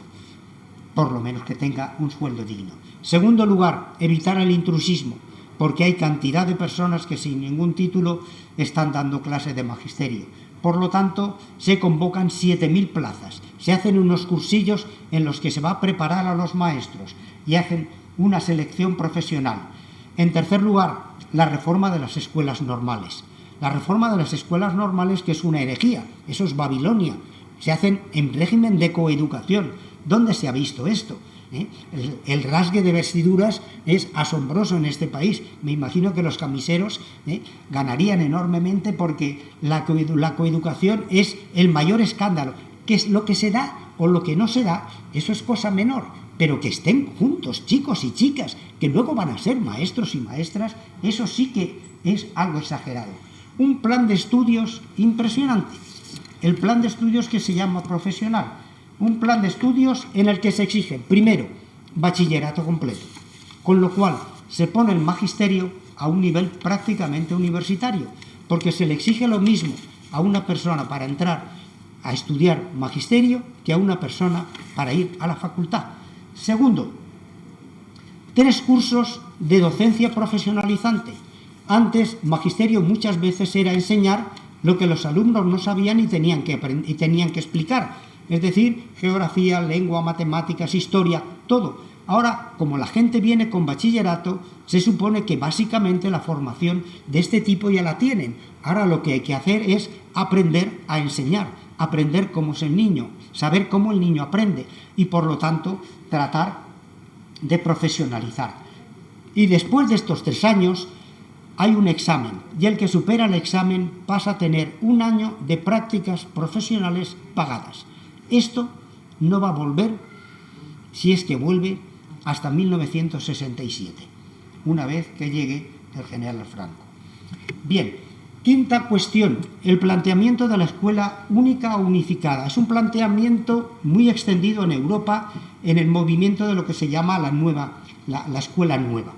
[SPEAKER 2] Por lo menos que tenga un sueldo digno. Segundo lugar, evitar el intrusismo, porque hay cantidad de personas que sin ningún título están dando clase de magisterio. Por lo tanto, se convocan 7.000 plazas. Se hacen unos cursillos en los que se va a preparar a los maestros y hacen una selección profesional. En tercer lugar, la reforma de las escuelas normales. La reforma de las escuelas normales, que es una herejía, eso es Babilonia. Se hacen en régimen de coeducación. ¿Dónde se ha visto esto? El rasgue de vestiduras es asombroso en este país. Me imagino que los camiseros ganarían enormemente, porque la coeducación es el mayor escándalo. ¿Qué es lo que se da o lo que no se da? Eso es cosa menor, pero que estén juntos chicos y chicas, que luego van a ser maestros y maestras, eso sí que es algo exagerado. Un plan de estudios impresionante, el plan de estudios que se llama profesional. Un plan de estudios en el que se exige, primero, bachillerato completo, con lo cual se pone el magisterio a un nivel prácticamente universitario, porque se le exige lo mismo a una persona para entrar a estudiar magisterio que a una persona para ir a la facultad. Segundo, 3 cursos de docencia profesionalizante. Antes, magisterio muchas veces era enseñar lo que los alumnos no sabían y tenían que explicar. Es decir, geografía, lengua, matemáticas, historia, todo. Ahora, como la gente viene con bachillerato, se supone que básicamente la formación de este tipo ya la tienen. Ahora lo que hay que hacer es aprender a enseñar, aprender cómo es el niño, saber cómo el niño aprende y, por lo tanto, tratar de profesionalizar. Y después de estos 3 años hay un examen, y el que supera el examen pasa a tener 1 año de prácticas profesionales pagadas. Esto no va a volver, si es que vuelve, hasta 1967, una vez que llegue el general Franco. Bien, quinta cuestión, el planteamiento de la escuela única o unificada. Es un planteamiento muy extendido en Europa en el movimiento de lo que se llama la escuela nueva.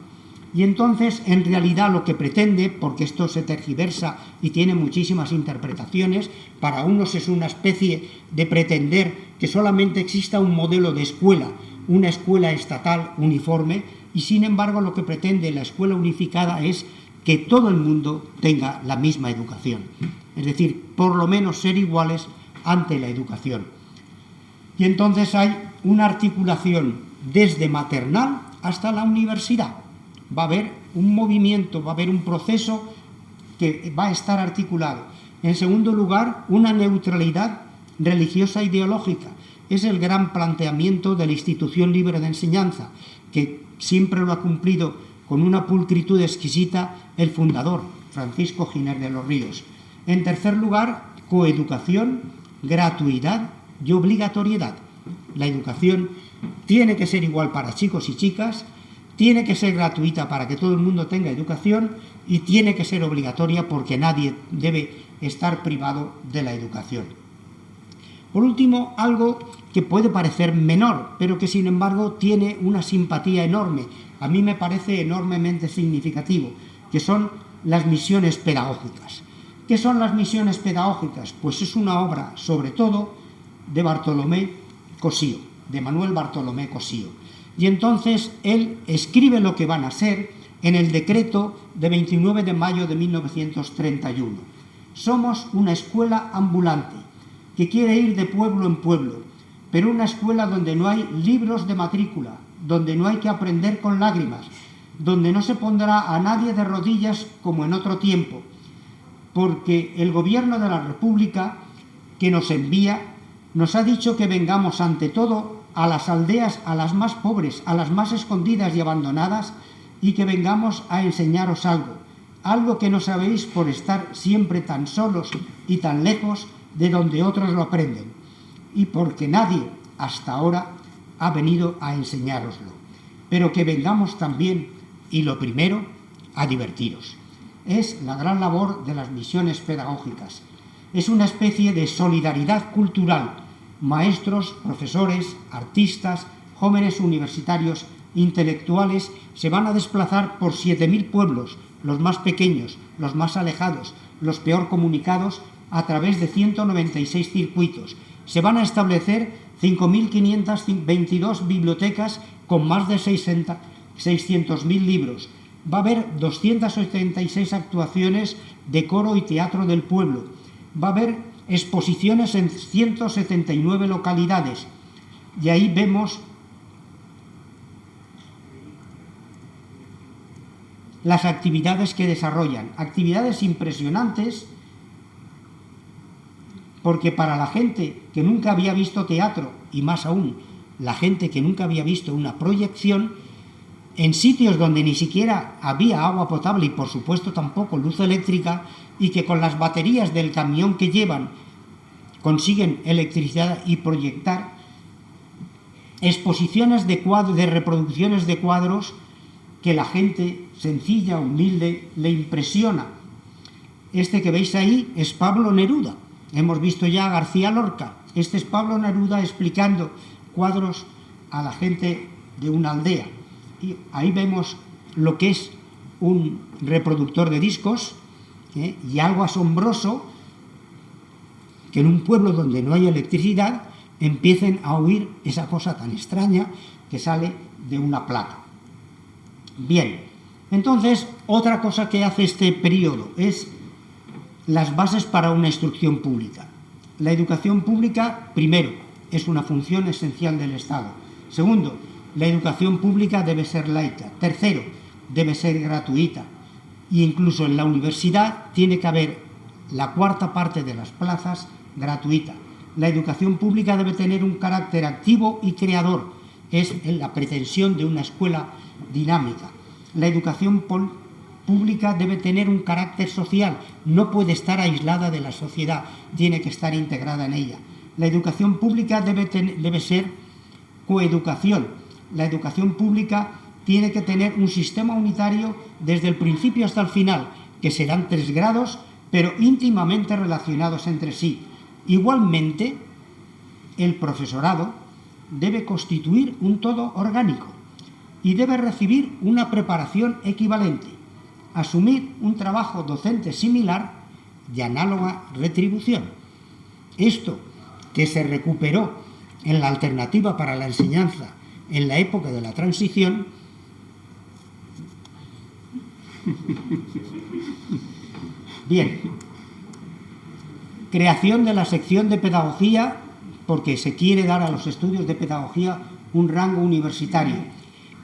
[SPEAKER 2] Y entonces, en realidad, lo que pretende, porque esto se tergiversa y tiene muchísimas interpretaciones, para unos es una especie de pretender que solamente exista un modelo de escuela, una escuela estatal uniforme, y sin embargo lo que pretende la escuela unificada es que todo el mundo tenga la misma educación. Es decir, por lo menos ser iguales ante la educación. Y entonces hay una articulación desde maternal hasta la universidad. Va a haber un movimiento, va a haber un proceso que va a estar articulado. En segundo lugar, una neutralidad religiosa ideológica. Es el gran planteamiento de la institución libre de enseñanza, que siempre lo ha cumplido con una pulcritud exquisita el fundador, Francisco Giner de los Ríos. En tercer lugar, coeducación, gratuidad y obligatoriedad. La educación tiene que ser igual para chicos y chicas, tiene que ser gratuita para que todo el mundo tenga educación y tiene que ser obligatoria porque nadie debe estar privado de la educación. Por último, algo que puede parecer menor, pero que sin embargo tiene una simpatía enorme, a mí me parece enormemente significativo, que son las misiones pedagógicas. ¿Qué son las misiones pedagógicas? Pues es una obra, sobre todo, de Bartolomé Cosío, de Manuel Bartolomé Cosío. Y entonces él escribe lo que van a ser en el decreto de 29 de mayo de 1931. Somos una escuela ambulante que quiere ir de pueblo en pueblo, pero una escuela donde no hay libros de matrícula, donde no hay que aprender con lágrimas, donde no se pondrá a nadie de rodillas como en otro tiempo, porque el gobierno de la República que nos envía nos ha dicho que vengamos ante todo a las aldeas, a las más pobres, a las más escondidas y abandonadas, y que vengamos a enseñaros algo que no sabéis por estar siempre tan solos y tan lejos de donde otros lo aprenden, y porque nadie hasta ahora ha venido a enseñároslo, pero que vengamos también, y lo primero, a divertiros. Es la gran labor de las misiones pedagógicas. Es una especie de solidaridad cultural. Maestros, profesores, artistas, jóvenes universitarios, intelectuales se van a desplazar por 7.000 pueblos, los más pequeños, los más alejados, los peor comunicados, a través de 196 circuitos. Se van a establecer 5.522 bibliotecas con más de 600.000 libros. Va a haber 276 actuaciones de coro y teatro del pueblo. Va a haber exposiciones en 179 localidades. Y ahí vemos las actividades que desarrollan. Actividades impresionantes, porque para la gente que nunca había visto teatro, y más aún la gente que nunca había visto una proyección, en sitios donde ni siquiera había agua potable y por supuesto tampoco luz eléctrica, y que con las baterías del camión que llevan consiguen electricidad y proyectar, exposiciones de reproducciones de cuadros que la gente sencilla, humilde, le impresiona. Este que veis ahí es Pablo Neruda. Hemos visto ya a García Lorca. Este es Pablo Neruda explicando cuadros a la gente de una aldea. Y ahí vemos lo que es un reproductor de discos, y algo asombroso, que en un pueblo donde no hay electricidad empiecen a oír esa cosa tan extraña que sale de una placa. Bien, entonces otra cosa que hace este periodo es las bases para una instrucción pública. La educación pública, primero, es una función esencial del Estado. Segundo, la educación pública debe ser laica. Tercero, debe ser gratuita. E incluso en la universidad tiene que haber la cuarta parte de las plazas gratuita. La educación pública debe tener un carácter activo y creador. Es la pretensión de una escuela dinámica. La educación pública debe tener un carácter social, no puede estar aislada de la sociedad, tiene que estar integrada en ella. La educación pública debe ser coeducación. La educación pública tiene que tener un sistema unitario desde el principio hasta el final, que serán 3 grados, pero íntimamente relacionados entre sí. Igualmente, el profesorado debe constituir un todo orgánico y debe recibir una preparación equivalente, asumir un trabajo docente similar y análoga retribución. Esto, que se recuperó en la alternativa para la enseñanza en la época de la transición, bien, creación de la sección de pedagogía, porque se quiere dar a los estudios de pedagogía un rango universitario.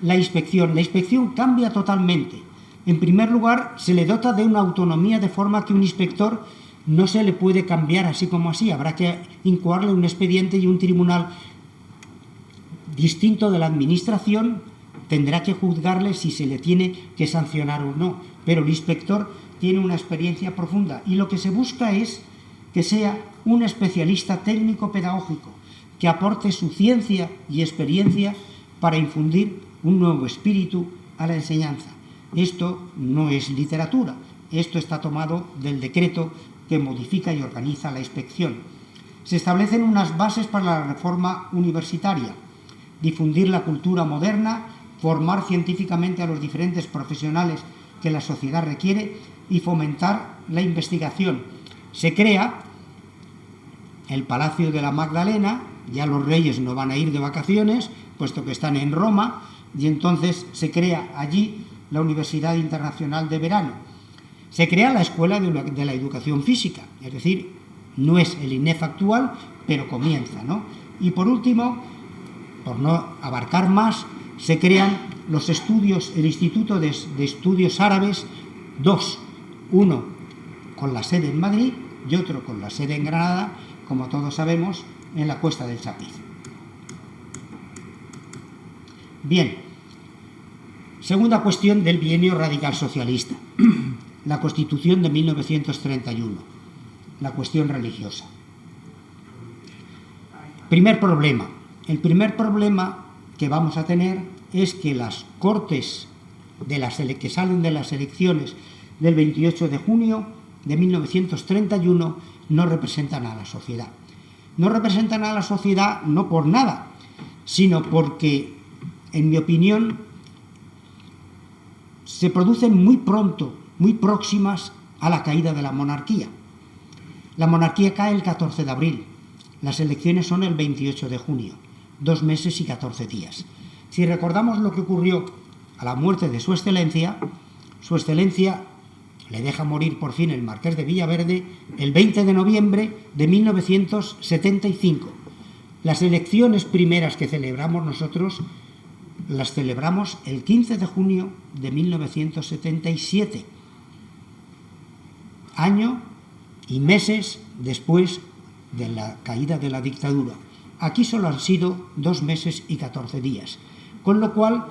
[SPEAKER 2] La inspección cambia totalmente. En primer lugar, se le dota de una autonomía de forma que un inspector no se le puede cambiar así como así. Habrá que incoarle un expediente y un tribunal distinto de la administración tendrá que juzgarle si se le tiene que sancionar o no. Pero el inspector tiene una experiencia profunda y lo que se busca es que sea un especialista técnico pedagógico que aporte su ciencia y experiencia para infundir un nuevo espíritu a la enseñanza. Esto no es literatura, esto está tomado del decreto que modifica y organiza la inspección. Se establecen unas bases para la reforma universitaria, difundir la cultura moderna, formar científicamente a los diferentes profesionales que la sociedad requiere y fomentar la investigación. Se crea el Palacio de la Magdalena, ya los reyes no van a ir de vacaciones, puesto que están en Roma, y entonces se crea allí la Universidad Internacional de Verano. Se crea la Escuela de la Educación Física, es decir, no es el INEF actual, pero comienza, ¿no? Y por último, por no abarcar más, se crean los estudios, el Instituto de Estudios Árabes, dos, uno con la sede en Madrid y otro con la sede en Granada, como todos sabemos, en la Cuesta del Chapiz. Bien, segunda cuestión del bienio radical socialista, la Constitución de 1931, la cuestión religiosa. Primer problema. El primer problema que vamos a tener es que las Cortes que salen de las elecciones del 28 de junio de 1931 no representan a la sociedad. No representan a la sociedad no por nada, sino porque, en mi opinión, se producen muy pronto, muy próximas a la caída de la monarquía. La monarquía cae el 14 de abril, las elecciones son el 28 de junio, 2 meses y 14 días. Si recordamos lo que ocurrió a la muerte de Su Excelencia le deja morir por fin el Marqués de Villaverde el 20 de noviembre de 1975. Las elecciones primeras que celebramos nosotros las celebramos el 15 de junio de 1977, año y meses después de la caída de la dictadura. Aquí solo han sido 2 meses y 14 días, con lo cual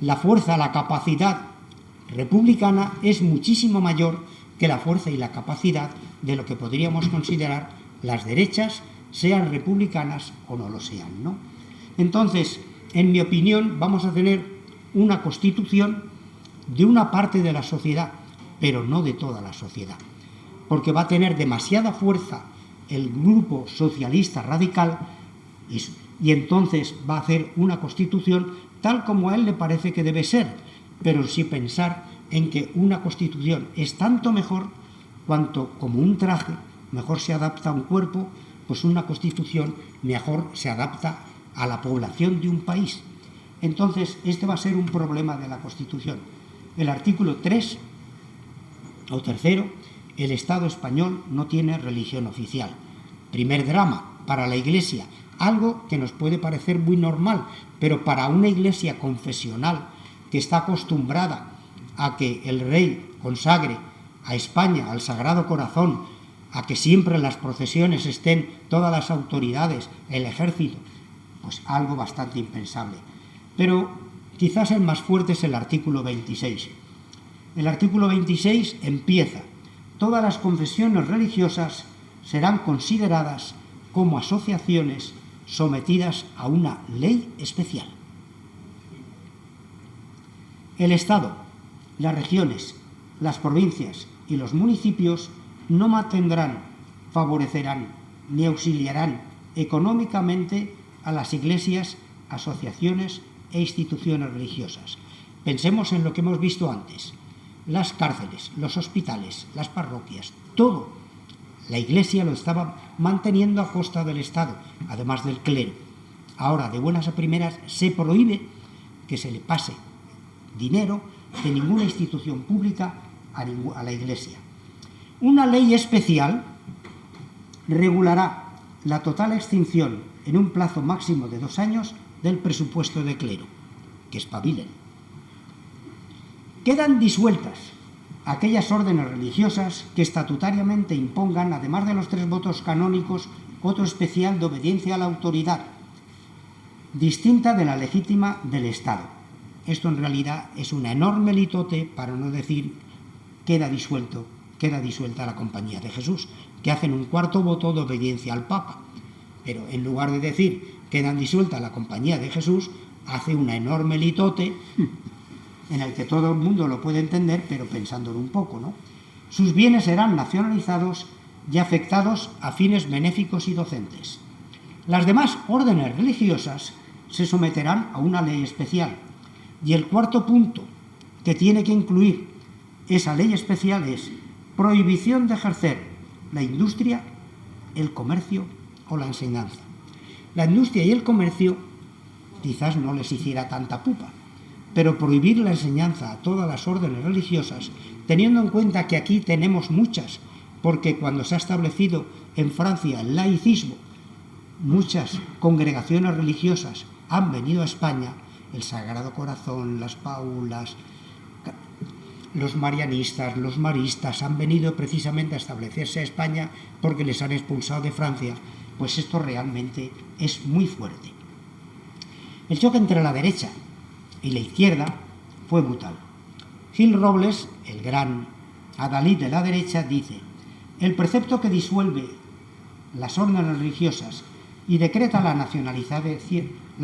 [SPEAKER 2] la fuerza, la capacidad republicana es muchísimo mayor que la fuerza y la capacidad de lo que podríamos considerar las derechas, sean republicanas o no lo sean, ¿no? Entonces, en mi opinión, vamos a tener una constitución de una parte de la sociedad, pero no de toda la sociedad, porque va a tener demasiada fuerza el grupo socialista radical y entonces va a hacer una constitución tal como a él le parece que debe ser, pero sin pensar en que una constitución es tanto mejor cuanto como un traje mejor se adapta a un cuerpo, pues una constitución mejor se adapta a la población de un país. Entonces, este va a ser un problema de la Constitución. El artículo 3, o tercero, el Estado español no tiene religión oficial. Primer drama para la Iglesia, algo que nos puede parecer muy normal, pero para una Iglesia confesional que está acostumbrada a que el rey consagre a España, al Sagrado Corazón, a que siempre en las procesiones estén todas las autoridades, el ejército, pues algo bastante impensable. Pero quizás el más fuerte es el artículo 26. El artículo 26 empieza: todas las confesiones religiosas serán consideradas como asociaciones sometidas a una ley especial. El Estado, las regiones, las provincias y los municipios no mantendrán, favorecerán ni auxiliarán económicamente a las iglesias, asociaciones e instituciones religiosas. Pensemos en lo que hemos visto antes: las cárceles, los hospitales, las parroquias, todo. La Iglesia lo estaba manteniendo a costa del Estado, además del clero. Ahora, de buenas a primeras, se prohíbe que se le pase dinero de ninguna institución pública a la Iglesia. Una ley especial regulará la total extinción en un plazo máximo de 2 años del presupuesto de clero. Que espabilen. Quedan disueltas aquellas órdenes religiosas que estatutariamente impongan, además de los 3 votos canónicos, otro especial de obediencia a la autoridad, distinta de la legítima del Estado. Esto en realidad es una enorme litote, para no decir queda disuelta la Compañía de Jesús, que hacen un 4º voto de obediencia al Papa. Pero en lugar de decir quedan disuelta la Compañía de Jesús, hace una enorme litote en el que todo el mundo lo puede entender, pero pensándolo un poco, ¿no? Sus bienes serán nacionalizados y afectados a fines benéficos y docentes. Las demás órdenes religiosas se someterán a una ley especial. Y el cuarto punto que tiene que incluir esa ley especial es prohibición de ejercer la industria, el comercio o la enseñanza. La industria y el comercio quizás no les hiciera tanta pupa, pero prohibir la enseñanza a todas las órdenes religiosas, teniendo en cuenta que aquí tenemos muchas, porque cuando se ha establecido en Francia el laicismo, muchas congregaciones religiosas han venido a España, el Sagrado Corazón, las Paulas, los marianistas, los maristas, han venido precisamente a establecerse a España porque les han expulsado de Francia, pues esto realmente es muy fuerte. El choque entre la derecha y la izquierda fue brutal. Gil Robles, el gran adalid de la derecha, dice: el precepto que disuelve las órdenes religiosas y decreta la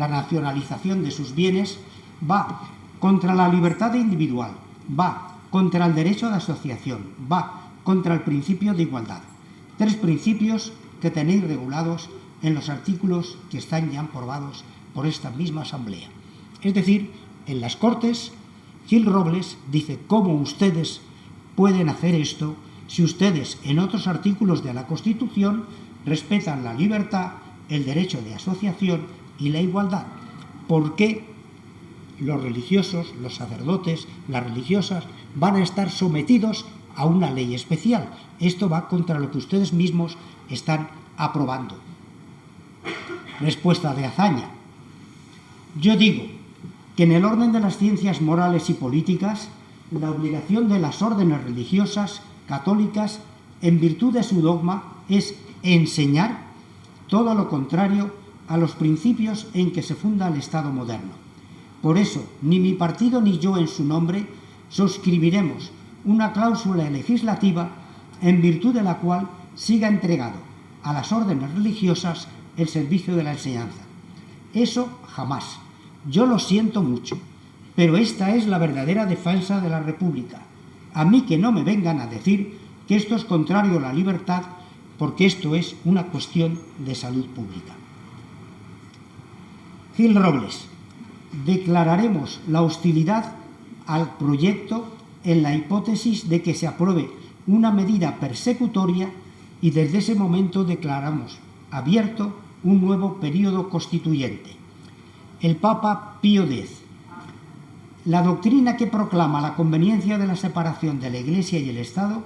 [SPEAKER 2] nacionalización de sus bienes va contra la libertad individual, va contra el derecho de asociación, va contra el principio de igualdad. Tres principios que tenéis regulados en los artículos que están ya aprobados por esta misma Asamblea. Es decir, en las Cortes, Gil Robles dice cómo ustedes pueden hacer esto si ustedes en otros artículos de la Constitución respetan la libertad, el derecho de asociación y la igualdad. ¿Por qué los religiosos, los sacerdotes, las religiosas van a estar sometidos a una ley especial? Esto va contra lo que ustedes mismos están aprobando. Respuesta de Azaña: yo digo que en el orden de las ciencias morales y políticas, la obligación de las órdenes religiosas católicas, en virtud de su dogma, es enseñar todo lo contrario a los principios en que se funda el Estado moderno. Por eso, ni mi partido ni yo en su nombre suscribiremos una cláusula legislativa en virtud de la cual siga entregado a las órdenes religiosas el servicio de la enseñanza. Eso jamás. Yo lo siento mucho, pero esta es la verdadera defensa de la República. A mí que no me vengan a decir que esto es contrario a la libertad, porque esto es una cuestión de salud pública. Gil Robles: declararemos la hostilidad al proyecto en la hipótesis de que se apruebe una medida persecutoria y desde ese momento declaramos abierto un nuevo período constituyente. El Papa Pío X: la doctrina que proclama la conveniencia de la separación de la Iglesia y el Estado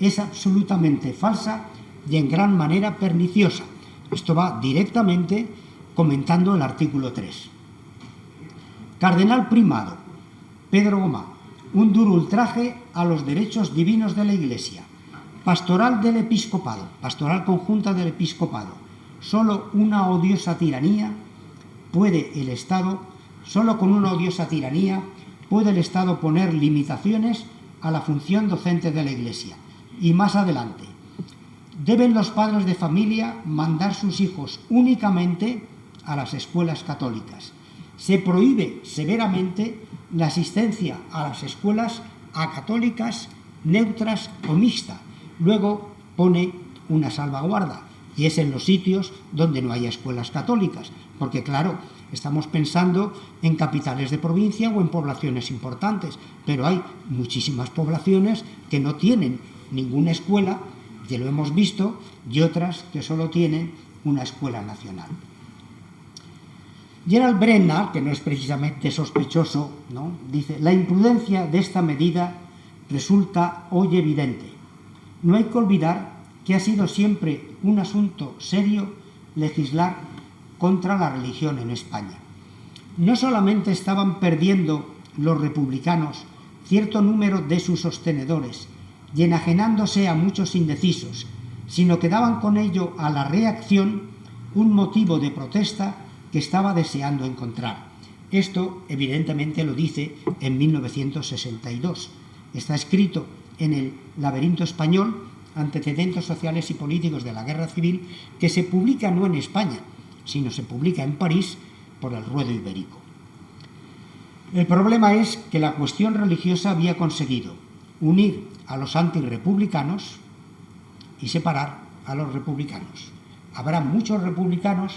[SPEAKER 2] es absolutamente falsa y en gran manera perniciosa. Esto va directamente comentando el artículo 3. Cardenal primado Pedro Gomá: un duro ultraje a los derechos divinos de la Iglesia. Pastoral del Episcopado, pastoral conjunta del Episcopado: solo una odiosa tiranía puede el Estado, solo con una odiosa tiranía puede el Estado poner limitaciones a la función docente de la Iglesia. Y más adelante: deben los padres de familia mandar sus hijos únicamente a las escuelas católicas. Se prohíbe severamente la asistencia a las escuelas acatólicas, neutras o mixtas. Luego pone una salvaguarda, y es en los sitios donde no haya escuelas católicas, porque claro, estamos pensando en capitales de provincia o en poblaciones importantes, pero hay muchísimas poblaciones que no tienen ninguna escuela, ya lo hemos visto, y otras que solo tienen una escuela nacional. Gerald Brenner, que no es precisamente sospechoso, ¿no?, dice: la imprudencia de esta medida resulta hoy evidente. No hay que olvidar que ha sido siempre un asunto serio legislar contra la religión en España. No solamente estaban perdiendo los republicanos cierto número de sus sostenedores y enajenándose a muchos indecisos, sino que daban con ello a la reacción un motivo de protesta que estaba deseando encontrar. Esto evidentemente lo dice en 1962. Está escrito en el Laberinto Español, antecedentes sociales y políticos de la Guerra Civil, que se publica no en España, sino se publica en París por el Ruedo Ibérico. El problema es que la cuestión religiosa había conseguido unir a los antirrepublicanos, y separar a los republicanos. Habrá muchos republicanos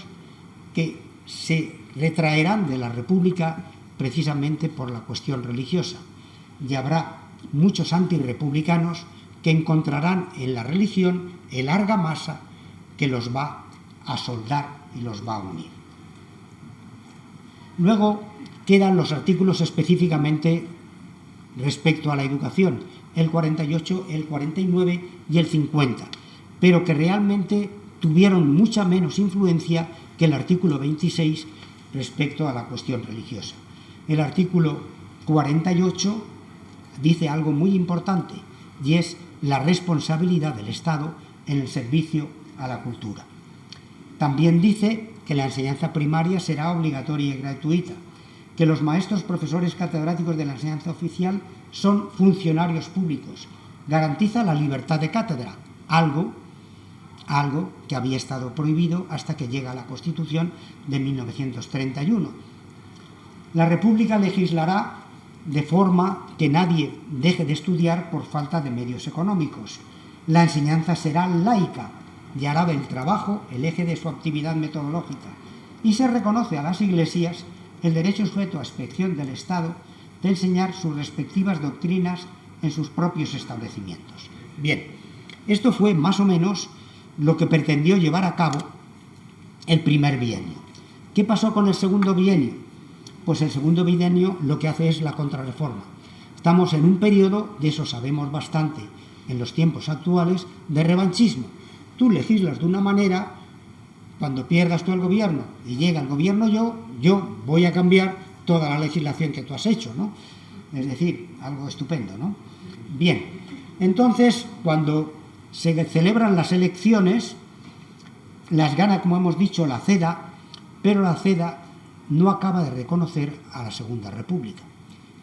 [SPEAKER 2] que se retraerán de la República precisamente por la cuestión religiosa, y habrá muchos antirrepublicanos que encontrarán en la religión el argamasa que los va a soldar y los va a unir. Luego quedan los artículos específicamente respecto a la educación, el 48, el 49 y el 50, pero que realmente tuvieron mucha menos influencia que el artículo 26 respecto a la cuestión religiosa. El artículo 48 dice algo muy importante, y es la responsabilidad del Estado en el servicio a la cultura. También dice que la enseñanza primaria será obligatoria y gratuita, que los maestros, profesores, catedráticos de la enseñanza oficial son funcionarios públicos, garantiza la libertad de cátedra, algo que había estado prohibido hasta que llega la Constitución de 1931. La República legislará de forma que nadie deje de estudiar por falta de medios económicos. La enseñanza será laica y hará del trabajo el eje de su actividad metodológica, y se reconoce a las iglesias el derecho sujeto a excepción del Estado de enseñar sus respectivas doctrinas en sus propios establecimientos. Bien, esto fue más o menos lo que pretendió llevar a cabo el primer bienio. ¿Qué pasó con el segundo bienio? Pues el segundo bienio lo que hace es la contrarreforma. Estamos en un periodo, de eso sabemos bastante en los tiempos actuales, de revanchismo. Tú legislas de una manera, cuando pierdas tú el gobierno y llega el gobierno yo voy a cambiar toda la legislación que tú has hecho, ¿no? Es decir, algo estupendo, ¿no? Bien, entonces, cuando se celebran las elecciones, las gana, como hemos dicho, la CEDA, pero la CEDA no acaba de reconocer a la Segunda República,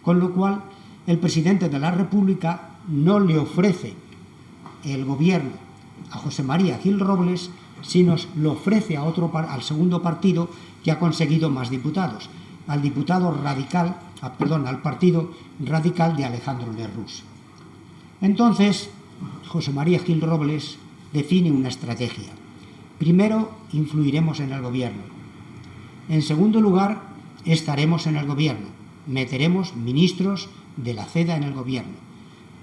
[SPEAKER 2] con lo cual el presidente de la República no le ofrece el gobierno a José María Gil Robles, sino lo ofrece al segundo partido que ha conseguido más diputados, al partido radical de Alejandro Lerroux. Entonces, José María Gil Robles define una estrategia. Primero, influiremos en el gobierno. En segundo lugar, estaremos en el gobierno. Meteremos ministros de la CEDA en el gobierno.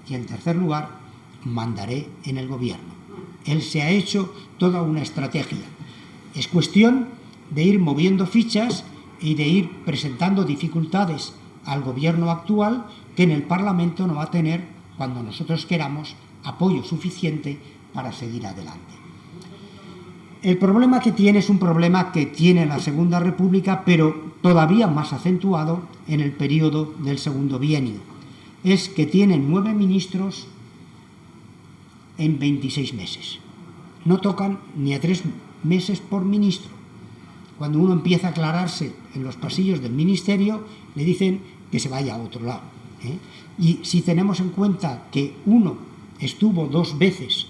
[SPEAKER 2] Y en tercer lugar, mandaré en el gobierno. Él se ha hecho toda una estrategia. Es cuestión de ir moviendo fichas y de ir presentando dificultades al gobierno actual, que en el Parlamento no va a tener, cuando nosotros queramos, apoyo suficiente para seguir adelante. El problema que tiene es un problema que tiene la Segunda República, pero todavía más acentuado en el periodo del segundo bienio. Es que tienen 9 ministros en 26 meses. No tocan ni a 3 meses por ministro. Cuando uno empieza a aclararse en los pasillos del ministerio, le dicen que se vaya a otro lado, ¿eh? Y si tenemos en cuenta que uno estuvo 2 veces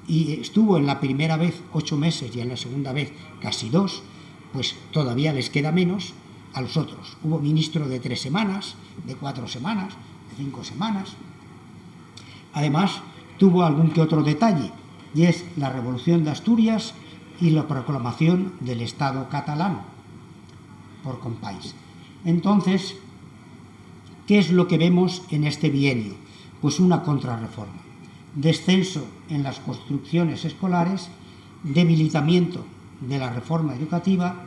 [SPEAKER 2] y estuvo en la primera vez 8 meses y en la segunda vez casi 2, pues todavía les queda menos a los otros. Hubo ministro de 3 semanas, de 4 semanas, de 5 semanas. Además, tuvo algún que otro detalle, y es la Revolución de Asturias y la proclamación del Estado catalán por Companys. Entonces, ¿qué es lo que vemos en este bienio? Pues una contrarreforma. Descenso en las construcciones escolares, debilitamiento de la reforma educativa,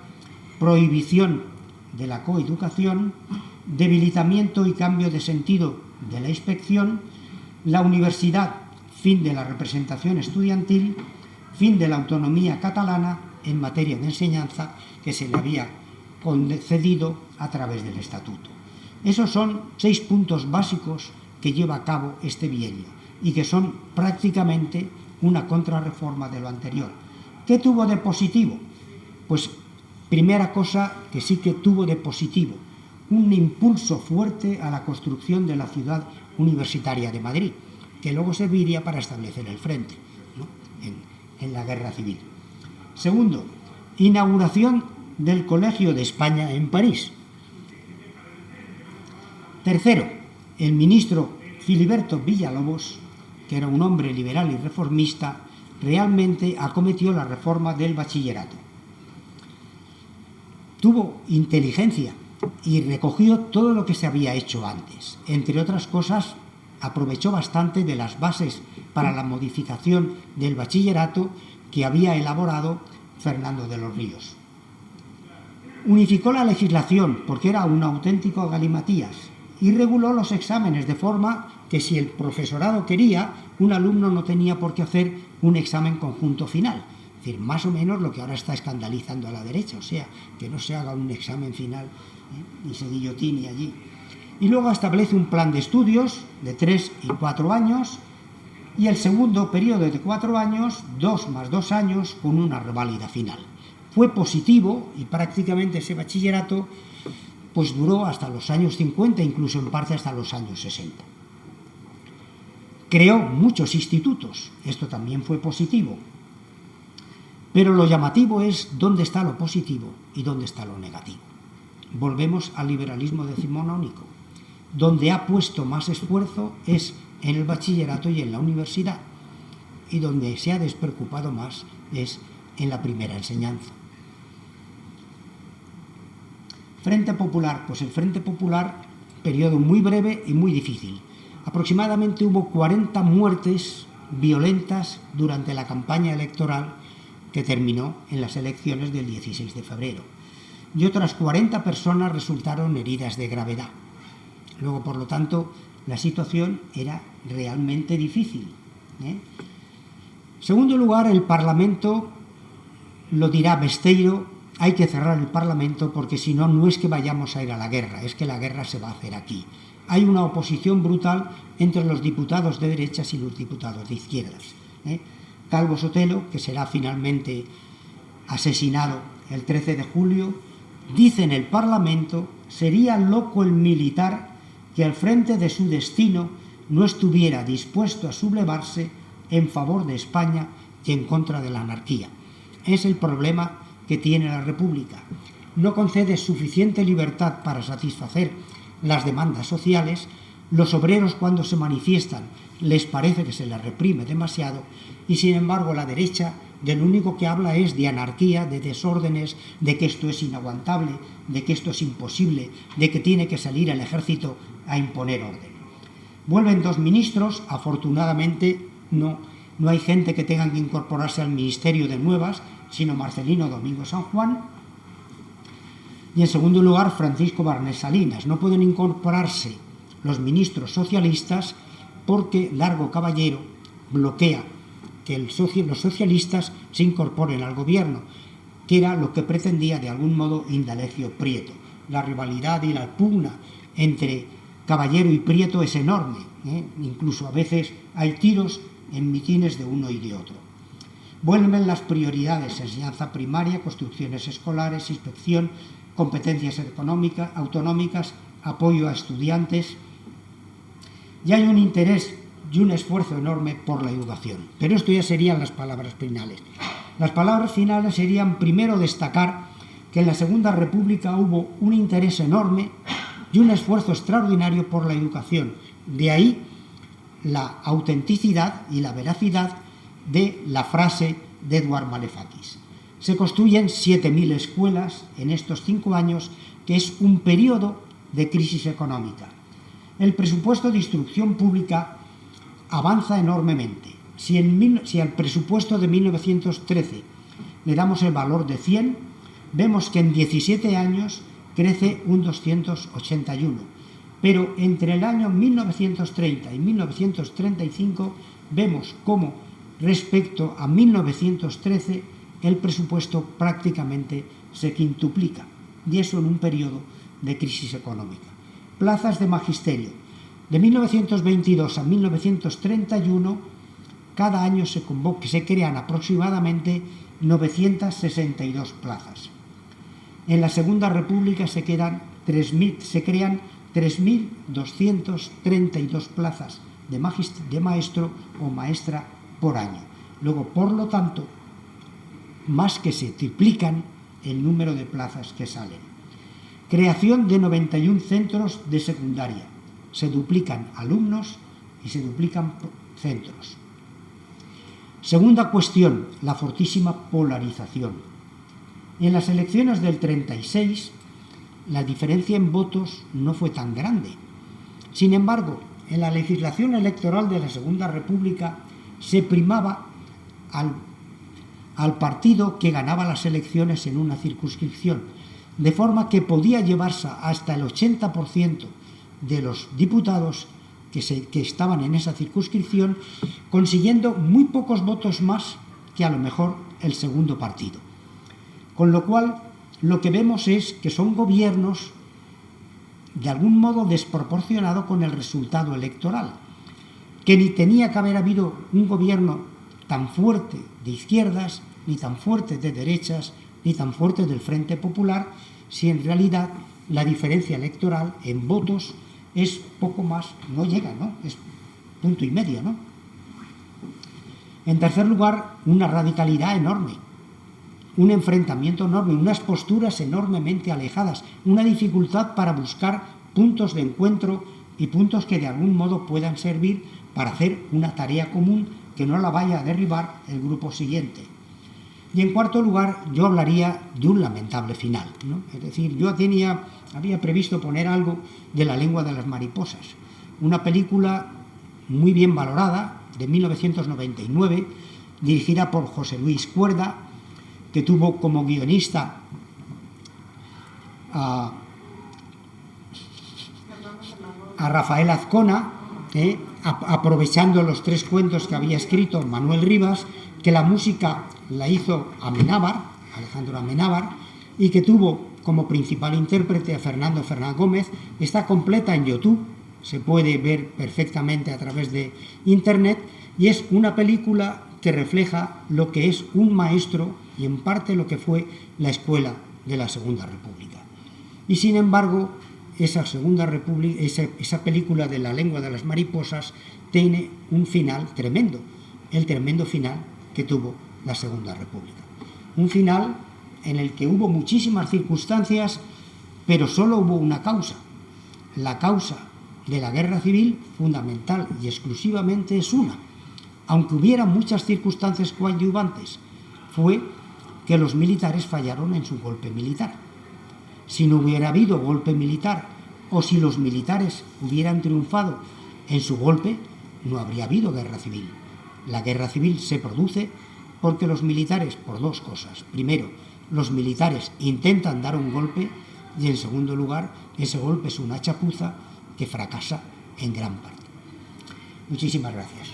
[SPEAKER 2] prohibición de la coeducación, debilitamiento y cambio de sentido de la inspección, la universidad, fin de la representación estudiantil, fin de la autonomía catalana en materia de enseñanza que se le había concedido a través del Estatuto. Esos son 6 puntos básicos que lleva a cabo este bienio y que son prácticamente una contrarreforma de lo anterior. ¿Qué tuvo de positivo? Pues primera cosa que sí que tuvo de positivo, un impulso fuerte a la construcción de la ciudad universitaria de Madrid, que luego serviría para establecer el frente, ¿no?, en la guerra civil. Segundo, inauguración del Colegio de España en París. Tercero, el ministro Filiberto Villalobos, que era un hombre liberal y reformista, realmente acometió la reforma del bachillerato. Tuvo inteligencia y recogió todo lo que se había hecho antes. Entre otras cosas, aprovechó bastante de las bases para la modificación del bachillerato que había elaborado Fernando de los Ríos. Unificó la legislación, porque era un auténtico galimatías, y reguló los exámenes de forma que si el profesorado quería, un alumno no tenía por qué hacer un examen conjunto final. Es decir, más o menos lo que ahora está escandalizando a la derecha, o sea, que no se haga un examen final y se guillotine allí. Y luego establece un plan de estudios de 3 y 4 años y el segundo periodo de 4 años, 2 más 2 años, con una reválida final. Fue positivo y prácticamente ese bachillerato pues duró hasta los años 50, incluso en parte hasta los años 60. Creó muchos institutos, esto también fue positivo. Pero lo llamativo es dónde está lo positivo y dónde está lo negativo. Volvemos al liberalismo decimonónico. Donde ha puesto más esfuerzo es en el bachillerato y en la universidad, y donde se ha despreocupado más es en la primera enseñanza. Frente Popular, pues el Frente Popular, periodo muy breve y muy difícil. Aproximadamente hubo 40 muertes violentas durante la campaña electoral que terminó en las elecciones del 16 de febrero. Y otras 40 personas resultaron heridas de gravedad. Luego, por lo tanto, la situación era realmente difícil. En segundo lugar, el Parlamento, lo dirá Besteiro, hay que cerrar el Parlamento porque si no, no es que vayamos a ir a la guerra, es que la guerra se va a hacer aquí. Hay una oposición brutal entre los diputados de derechas y los diputados de izquierdas. Calvo Sotelo, que será finalmente asesinado el 13 de julio, dice en el Parlamento: sería loco el militar que al frente de su destino no estuviera dispuesto a sublevarse en favor de España y en contra de la anarquía. Es el problema que tiene la República. No concede suficiente libertad para satisfacer las demandas sociales. Los obreros, cuando se manifiestan, les parece que se les reprime demasiado, y sin embargo la derecha de lo único que habla es de anarquía, de desórdenes, de que esto es inaguantable, de que esto es imposible, de que tiene que salir el ejército a imponer orden. Vuelven 2 ministros, afortunadamente no hay gente que tenga que incorporarse al Ministerio de Nuevas, sino Marcelino Domingo San Juan. Y en segundo lugar, Francisco Barnés Salinas. No pueden incorporarse los ministros socialistas porque Largo Caballero bloquea que los socialistas se incorporen al gobierno, que era lo que pretendía de algún modo Indalecio Prieto. La rivalidad y la pugna entre Caballero y Prieto es enorme, incluso a veces hay tiros en mitines de uno y de otro. Vuelven las prioridades: enseñanza primaria, construcciones escolares, inspección, competencias autonómicas, apoyo a estudiantes. Y hay un interés y un esfuerzo enorme por la educación. Pero esto ya serían las palabras finales. Las palabras finales serían, primero, destacar que en la Segunda República hubo un interés enorme y un esfuerzo extraordinario por la educación. De ahí la autenticidad y la veracidad de la frase de Eduard Malefakis. Se construyen 7.000 escuelas en estos 5 años, que es un periodo de crisis económica. El presupuesto de instrucción pública avanza enormemente. Si al presupuesto de 1913 le damos el valor de 100, vemos que en 17 años crece un 281. Pero entre el año 1930 y 1935 vemos cómo respecto a 1913 el presupuesto prácticamente se quintuplica, y eso en un periodo de crisis económica. Plazas de magisterio. De 1922 a 1931, cada año se crean aproximadamente 962 plazas. En la Segunda República se crean 3.232 plazas de maestro o maestra por año. Luego, por lo tanto, más que se triplican el número de plazas que salen. Creación de 91 centros de secundaria. Se duplican alumnos y se duplican centros. Segunda cuestión, la fortísima polarización. En las elecciones del 36, la diferencia en votos no fue tan grande. Sin embargo, en la legislación electoral de la Segunda República se primaba al partido que ganaba las elecciones en una circunscripción, de forma que podía llevarse hasta el 80% de los diputados que estaban en esa circunscripción, consiguiendo muy pocos votos más que a lo mejor el segundo partido. Con lo cual, lo que vemos es que son gobiernos de algún modo desproporcionado con el resultado electoral, que ni tenía que haber habido un gobierno tan fuerte de izquierdas, ni tan fuerte de derechas, ni tan fuerte del Frente Popular, si en realidad la diferencia electoral en votos es poco más, no llega, ¿no? Es punto y medio, ¿no? En tercer lugar, una radicalidad enorme, un enfrentamiento enorme, unas posturas enormemente alejadas, una dificultad para buscar puntos de encuentro y puntos que de algún modo puedan servir para hacer una tarea común que no la vaya a derribar el grupo siguiente. Y en cuarto lugar, yo hablaría de un lamentable final, ¿no? Es decir, yo había previsto poner algo de La lengua de las mariposas, una película muy bien valorada, de 1999, dirigida por José Luis Cuerda, que tuvo como guionista a Rafael Azcona, aprovechando los 3 cuentos que había escrito Manuel Rivas, que la música la hizo Alejandro Amenábar, y que tuvo como principal intérprete a Fernando Fernández Gómez. Está completa en YouTube, se puede ver perfectamente a través de Internet, y es una película que refleja lo que es un maestro y en parte lo que fue la escuela de la Segunda República. Y sin embargo, esa película de La lengua de las mariposas tiene un final tremendo, el tremendo final que tuvo la Segunda República. Un final en el que hubo muchísimas circunstancias, pero solo hubo una causa. La causa de la guerra civil, fundamental y exclusivamente, es una. Aunque hubiera muchas circunstancias coadyuvantes, fue que los militares fallaron en su golpe militar. Si no hubiera habido golpe militar, o si los militares hubieran triunfado en su golpe, no habría habido guerra civil. La guerra civil se produce porque los militares, por 2 cosas. Primero, los militares intentan dar un golpe, y en segundo lugar, ese golpe es una chapuza que fracasa en gran parte. Muchísimas gracias.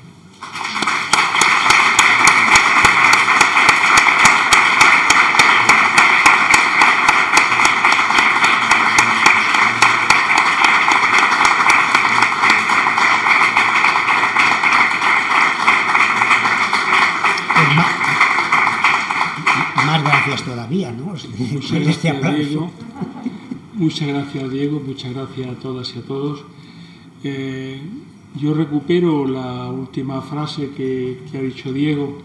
[SPEAKER 2] Más gracias todavía, ¿no?
[SPEAKER 1] Muchas gracias, Diego. Muchas gracias, Diego. Muchas gracias a todas y a todos. Yo recupero la última frase que ha dicho Diego,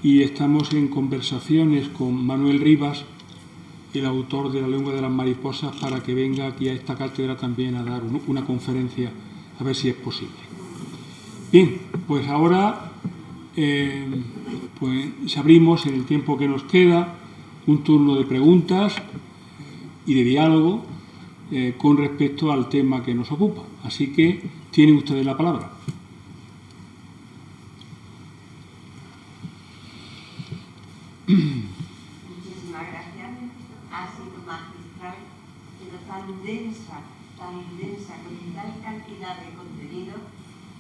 [SPEAKER 1] y estamos en conversaciones con Manuel Rivas, el autor de La lengua de las mariposas, para que venga aquí a esta cátedra también a dar una conferencia, a ver si es posible. Bien, pues ahora pues abrimos, en el tiempo que nos queda, un turno de preguntas y de diálogo con respecto al tema que nos ocupa. Así que tienen ustedes la palabra.
[SPEAKER 3] Muchísimas gracias. Ha sido magistral, pero tan densa, con tal cantidad de contenido,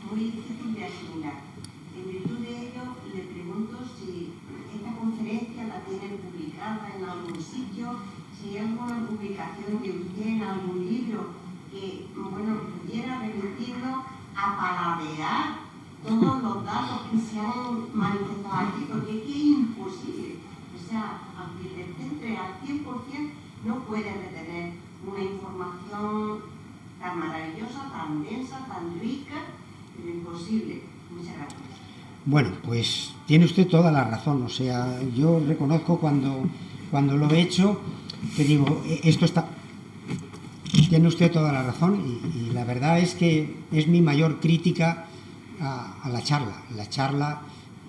[SPEAKER 3] muy difícil de asimilar. En virtud de ello, le pregunto si esta conferencia la tienen publicada en algún sitio, si hay alguna publicación de usted en algún libro que, pudiera remitirnos a paladear todos los datos que se han manifestado aquí, porque es que es imposible. O sea, aunque te centre al 100%, no puedes retener una información tan maravillosa, tan densa, tan rica, pero imposible. Muchas gracias.
[SPEAKER 2] Bueno, pues tiene usted toda la razón. O sea, yo reconozco cuando lo he hecho, que digo, esto está... Tiene usted toda la razón, y la verdad es que es mi mayor crítica a la charla. La charla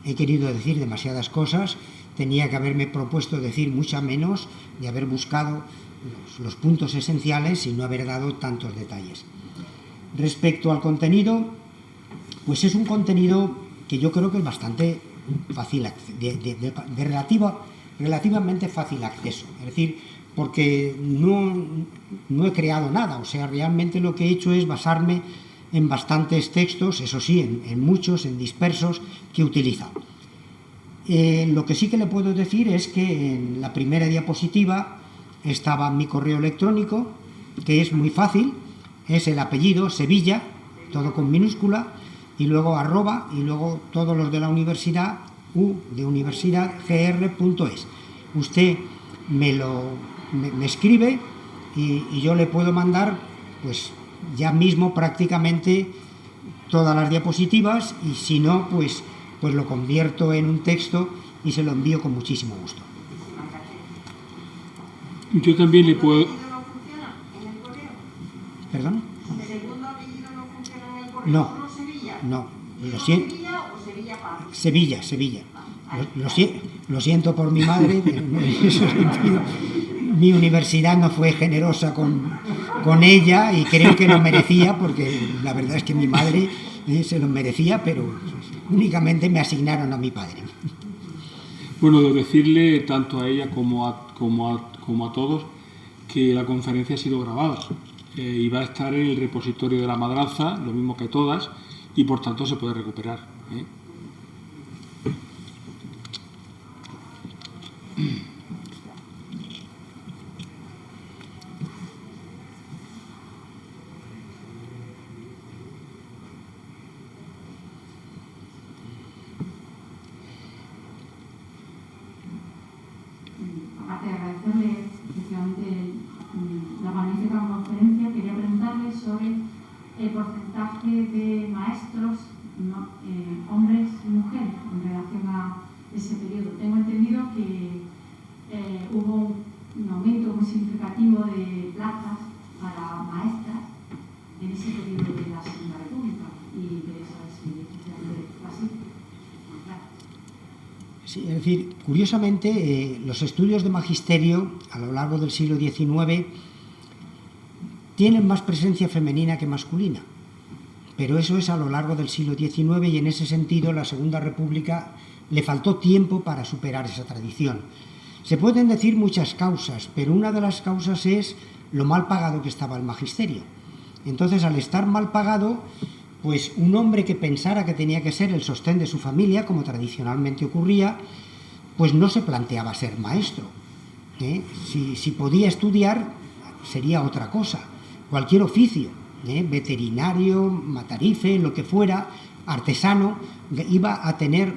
[SPEAKER 2] he querido decir demasiadas cosas, tenía que haberme propuesto decir mucha menos, de haber buscado los puntos esenciales y no haber dado tantos detalles. Respecto al contenido, pues es un contenido que yo creo que es bastante fácil, relativamente fácil acceso, es decir, porque no he creado nada, o sea, realmente lo que he hecho es basarme en bastantes textos, eso sí, en muchos, en dispersos, que he utilizado. Lo que sí que le puedo decir es que en la primera diapositiva estaba mi correo electrónico, que es muy fácil, es el apellido Sevilla, todo con minúscula, y luego arroba, y luego todos los de la universidad, de universidadgr.es. Usted me escribe y yo le puedo mandar, pues ya mismo prácticamente todas las diapositivas, y si no, pues lo convierto en un texto y se lo envío con muchísimo gusto.
[SPEAKER 1] Yo también le puedo...
[SPEAKER 3] ¿El segundo apellido no funciona en el correo?
[SPEAKER 2] ¿Perdón?
[SPEAKER 3] ¿El segundo apellido no funciona en el correo?
[SPEAKER 2] No.
[SPEAKER 3] ¿Solo Sevilla?
[SPEAKER 2] No.
[SPEAKER 3] ¿Y Sevilla o Sevilla Pablo?
[SPEAKER 2] Sevilla. Lo siento por mi madre, en ese sentido. Mi universidad no fue generosa con ella y creo que lo merecía, porque la verdad es que mi madre se lo merecía, pero únicamente me asignaron a mi padre.
[SPEAKER 1] Bueno, de decirle tanto a ella como a todos que la conferencia ha sido grabada y va a estar en el repositorio de la Madraza, lo mismo que todas, y por tanto se puede recuperar.
[SPEAKER 4] Aparte de agradecerle efectivamente la magnífica conferencia, quería preguntarle sobre el porcentaje de maestros, hombres y mujeres, en relación a ese periodo. Tengo entendido que hubo un aumento muy significativo de plazas para maestras en ese periodo de la Segunda República, y quería saber si efectivamente fue así.
[SPEAKER 2] Sí, es decir, curiosamente, los estudios de magisterio a lo largo del siglo XIX tienen más presencia femenina que masculina, pero eso es a lo largo del siglo XIX, y en ese sentido la Segunda República le faltó tiempo para superar esa tradición. Se pueden decir muchas causas, pero una de las causas es lo mal pagado que estaba el magisterio. Entonces, al estar mal pagado, pues un hombre que pensara que tenía que ser el sostén de su familia, como tradicionalmente ocurría, pues no se planteaba ser maestro. Si podía estudiar, sería otra cosa. Cualquier oficio, veterinario, matarife, lo que fuera, artesano, iba a tener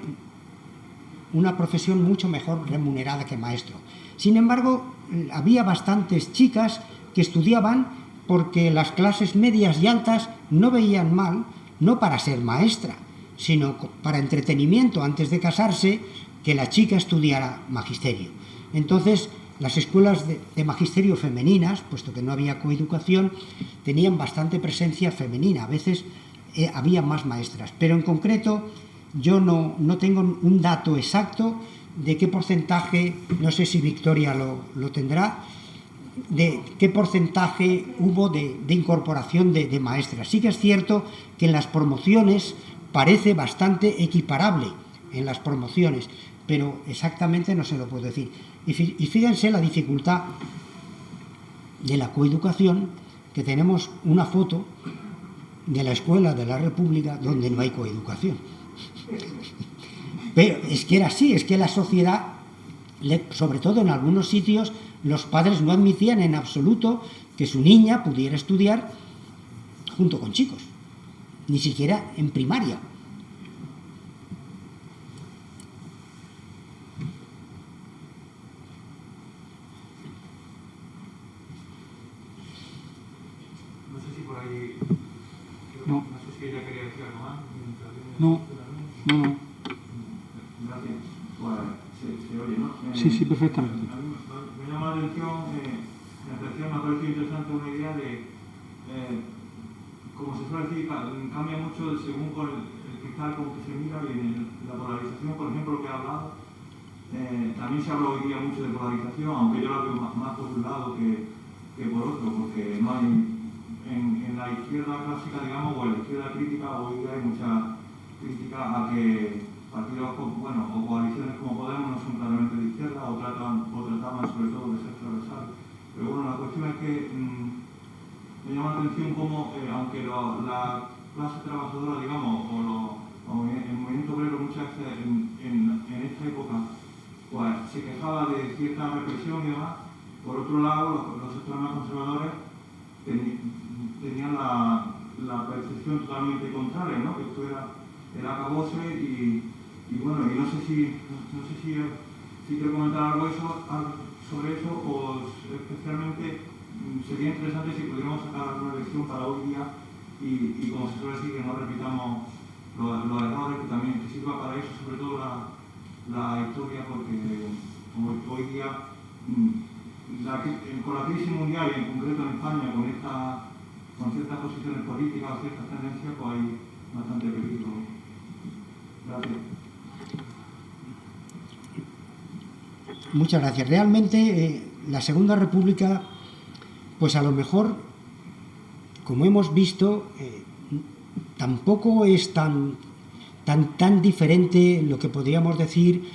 [SPEAKER 2] una profesión mucho mejor remunerada que maestro. Sin embargo, había bastantes chicas que estudiaban porque las clases medias y altas no veían mal, no para ser maestra, sino para entretenimiento antes de casarse, que la chica estudiara magisterio. Entonces, las escuelas de magisterio femeninas, puesto que no había coeducación, tenían bastante presencia femenina. A veces había más maestras, pero en concreto yo no tengo un dato exacto de qué porcentaje, no sé si Victoria lo tendrá, de qué porcentaje hubo de incorporación de maestras. Sí que es cierto que en las promociones parece bastante equiparable en las promociones, pero exactamente no se lo puedo decir. Y fíjense la dificultad de la coeducación, que tenemos una foto de la Escuela de la República donde no hay coeducación. Pero es que era así, es que la sociedad, sobre todo en algunos sitios, los padres no admitían en absoluto que su niña pudiera estudiar junto con chicos, ni siquiera en primaria.
[SPEAKER 5] No sé si por ahí...
[SPEAKER 1] No.
[SPEAKER 5] No sé si ella quería decir algo más.
[SPEAKER 1] No.
[SPEAKER 5] Gracias. Bueno, se oye, ¿no?
[SPEAKER 1] Sí, perfectamente.
[SPEAKER 5] Me llama la atención, me ha parecido interesante una idea de, como se suele decir, cambia mucho según el que fiscal como que se mira, y en la polarización, por ejemplo, lo que ha hablado, también se habla hoy día mucho de polarización, aunque yo la veo más por un lado que por otro, porque no hay, en la izquierda clásica, digamos, o en la izquierda crítica, hoy día hay mucha crítica a que partidos, bueno, o coaliciones como Podemos no son claramente de izquierda, o trataban sobre todo de ser transversales. Pero bueno, la cuestión es que me llama la atención cómo, aunque la clase trabajadora, digamos, o el movimiento obrero muchas veces en esta época, pues se quejaba de cierta represión y demás, por otro lado, los sectores más conservadores tenían la percepción totalmente contraria, ¿no? Que esto era el acabose y bueno, y no sé si quiero comentar algo sobre eso, o especialmente sería interesante si pudiéramos sacar alguna lección para hoy día y como se suele decir, que no repitamos los errores, que también que sirva para eso, sobre todo la historia, porque como hoy día, con la crisis mundial y en concreto en España, con ciertas posiciones políticas o ciertas tendencias, pues hay bastante peligro. Gracias.
[SPEAKER 2] Muchas gracias. Realmente la Segunda República, pues a lo mejor, como hemos visto, tampoco es tan diferente lo que podríamos decir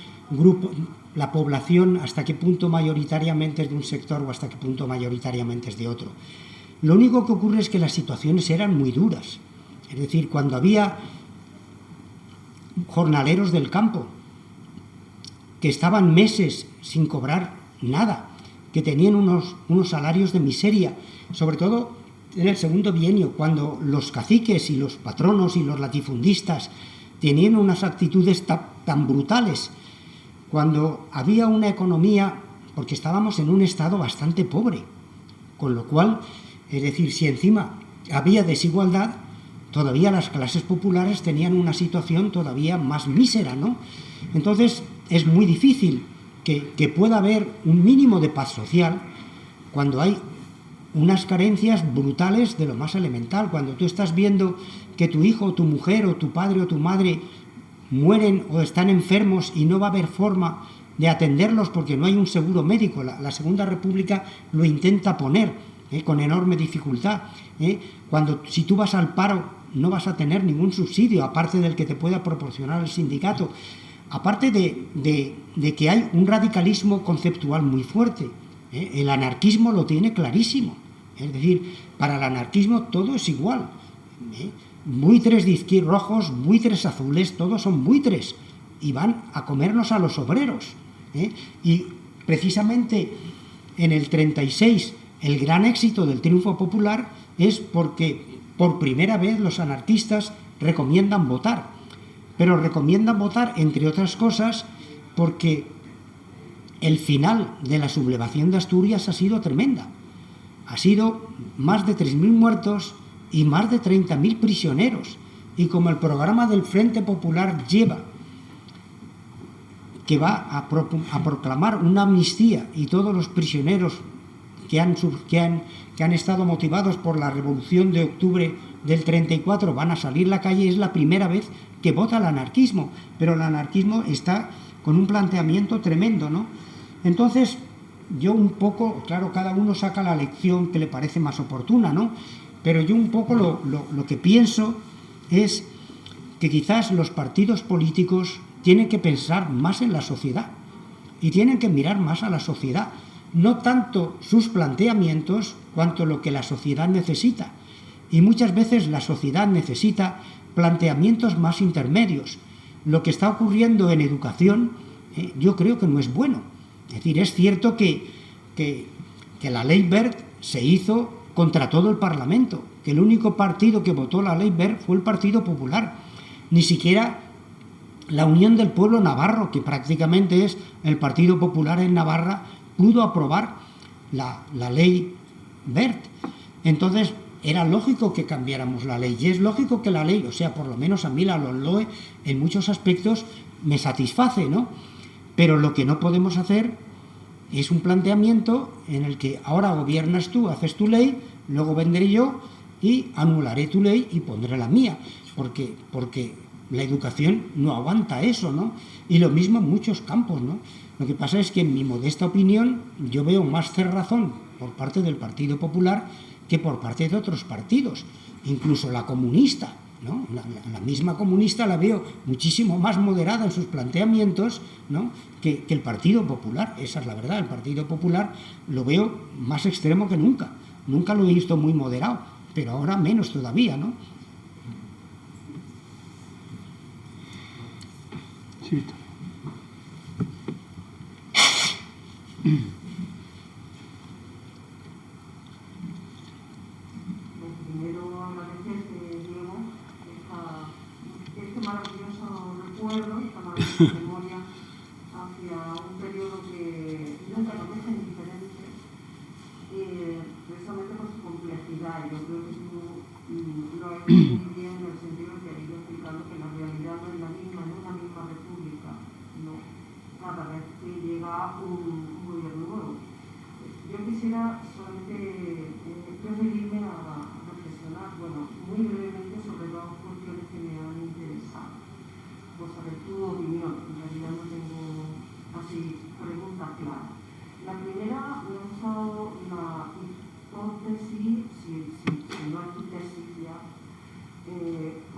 [SPEAKER 2] la población, hasta qué punto mayoritariamente es de un sector o hasta qué punto mayoritariamente es de otro. Lo único que ocurre es que las situaciones eran muy duras. Es decir, cuando había jornaleros del campo que estaban meses sin cobrar nada, que tenían unos salarios de miseria, sobre todo en el segundo bienio, cuando los caciques y los patronos y los latifundistas tenían unas actitudes tan brutales, cuando había una economía, porque estábamos en un estado bastante pobre, con lo cual, es decir, si encima había desigualdad, todavía las clases populares tenían una situación todavía más mísera, ¿no? Entonces, es muy difícil que pueda haber un mínimo de paz social cuando hay unas carencias brutales de lo más elemental. Cuando tú estás viendo que tu hijo o tu mujer o tu padre o tu madre mueren o están enfermos y no va a haber forma de atenderlos porque no hay un seguro médico. La Segunda República lo intenta poner con enorme dificultad. Si tú vas al paro no vas a tener ningún subsidio, aparte del que te pueda proporcionar el sindicato. Aparte de que hay un radicalismo conceptual muy fuerte. El anarquismo lo tiene clarísimo. Es decir, para el anarquismo todo es igual. Buitres de izquierda rojos, buitres azules, todos son buitres y van a comernos a los obreros. Y precisamente en el 36 el gran éxito del triunfo popular es porque por primera vez los anarquistas recomiendan votar, pero recomiendan votar entre otras cosas porque el final de la sublevación de Asturias ha sido tremenda. Ha sido más de 3.000 muertos y más de 30.000 prisioneros. Y como el programa del Frente Popular que va a proclamar una amnistía y todos los prisioneros que han estado motivados por la Revolución de Octubre del 34 van a salir a la calle, es la primera vez que vota el anarquismo. Pero el anarquismo está con un planteamiento tremendo, ¿no? Entonces, yo un poco, claro, cada uno saca la lección que le parece más oportuna, ¿no? Pero yo un poco lo que pienso es que quizás los partidos políticos tienen que pensar más en la sociedad y tienen que mirar más a la sociedad, no tanto sus planteamientos cuanto lo que la sociedad necesita. Y muchas veces la sociedad necesita planteamientos más intermedios. Lo que está ocurriendo en educación, yo creo que no es bueno. Es decir, es cierto que la ley Wert se hizo contra todo el Parlamento, que el único partido que votó la ley Wert fue el Partido Popular. Ni siquiera la Unión del Pueblo Navarro, que prácticamente es el Partido Popular en Navarra, pudo aprobar la ley Wert. Entonces, era lógico que cambiáramos la ley, y es lógico que la ley, o sea, por lo menos a mí la LOE en muchos aspectos me satisface, ¿no? Pero lo que no podemos hacer es un planteamiento en el que ahora gobiernas tú, haces tu ley, luego vendré yo y anularé tu ley y pondré la mía, porque La educación no aguanta eso, ¿no? Y lo mismo en muchos campos, ¿no? Lo que pasa es que, en mi modesta opinión, yo veo más cerrazón por parte del Partido Popular que por parte de otros partidos, incluso la comunista, ¿no? La misma comunista la veo muchísimo más moderada en sus planteamientos, ¿no? que el Partido Popular. Esa es la verdad. El Partido Popular lo veo más extremo que nunca. Nunca lo he visto muy moderado, pero ahora menos todavía, ¿no?
[SPEAKER 1] Sí.
[SPEAKER 6] Primero agradecerte, Diego, este maravilloso recuerdo, esta maravillosa memoria hacia un periodo que nunca nos deja indiferentes, precisamente por su complejidad. Yo creo que tú lo has hecho muy bien en el sentido de que has ido explicando que la realidad no es la misma en una misma república, no, cada vez que llega un gobierno nuevo. Yo quisiera solamente referirme a reflexionar, bueno, muy brevemente sobre dos cuestiones que me han interesado, por saber tu opinión. En realidad no tengo así preguntas claras. La primera, me ha gustado la hipótesis, si no es tu tesis ya,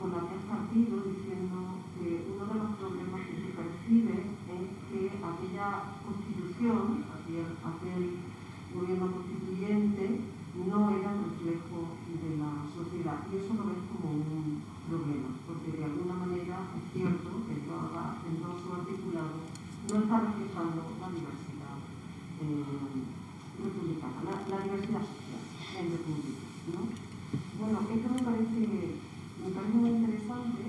[SPEAKER 6] con la que has partido diciendo que uno de los problemas que se percibe es que aquella constitución, aquel gobierno constituyente, no era el reflejo de la sociedad. Y eso lo ves como un problema, porque de alguna manera es cierto que en todo su articulado no está reflejando la diversidad republicana, la diversidad social en república, ¿no? Bueno, esto me parece muy interesante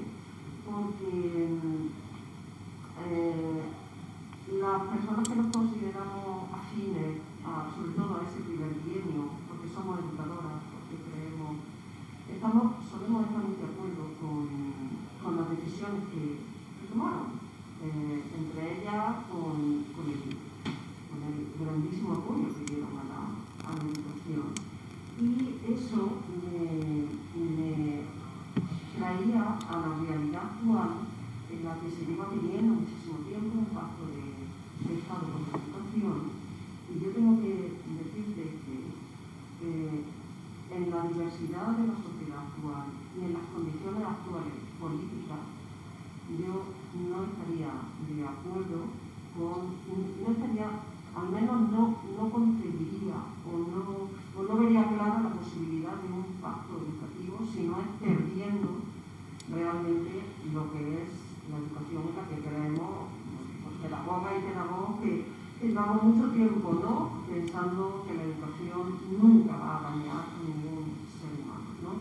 [SPEAKER 6] porque las personas que nos consideramos afines, sobre todo a ese primer bienio, porque somos educadoras, porque solemos estar muy de acuerdo con las decisiones que tomaron, entre ellas con el grandísimo apoyo que dieron a la educación. Y eso me traía a la realidad actual, en la que se lleva pidiendo muchísimo tiempo un pacto de Estado con la educación. Y yo tengo que decirte que en la diversidad de la sociedad actual y en las condiciones actuales políticas, yo no estaría de acuerdo al menos no concebiría o no vería clara la posibilidad de un pacto educativo si no es perdiendo realmente lo que es la educación en la que creemos, pues, pedagogas y pedagogos que llevamos mucho tiempo, ¿no?, pensando que la educación nunca va a dañar a ningún ser humano, ¿no?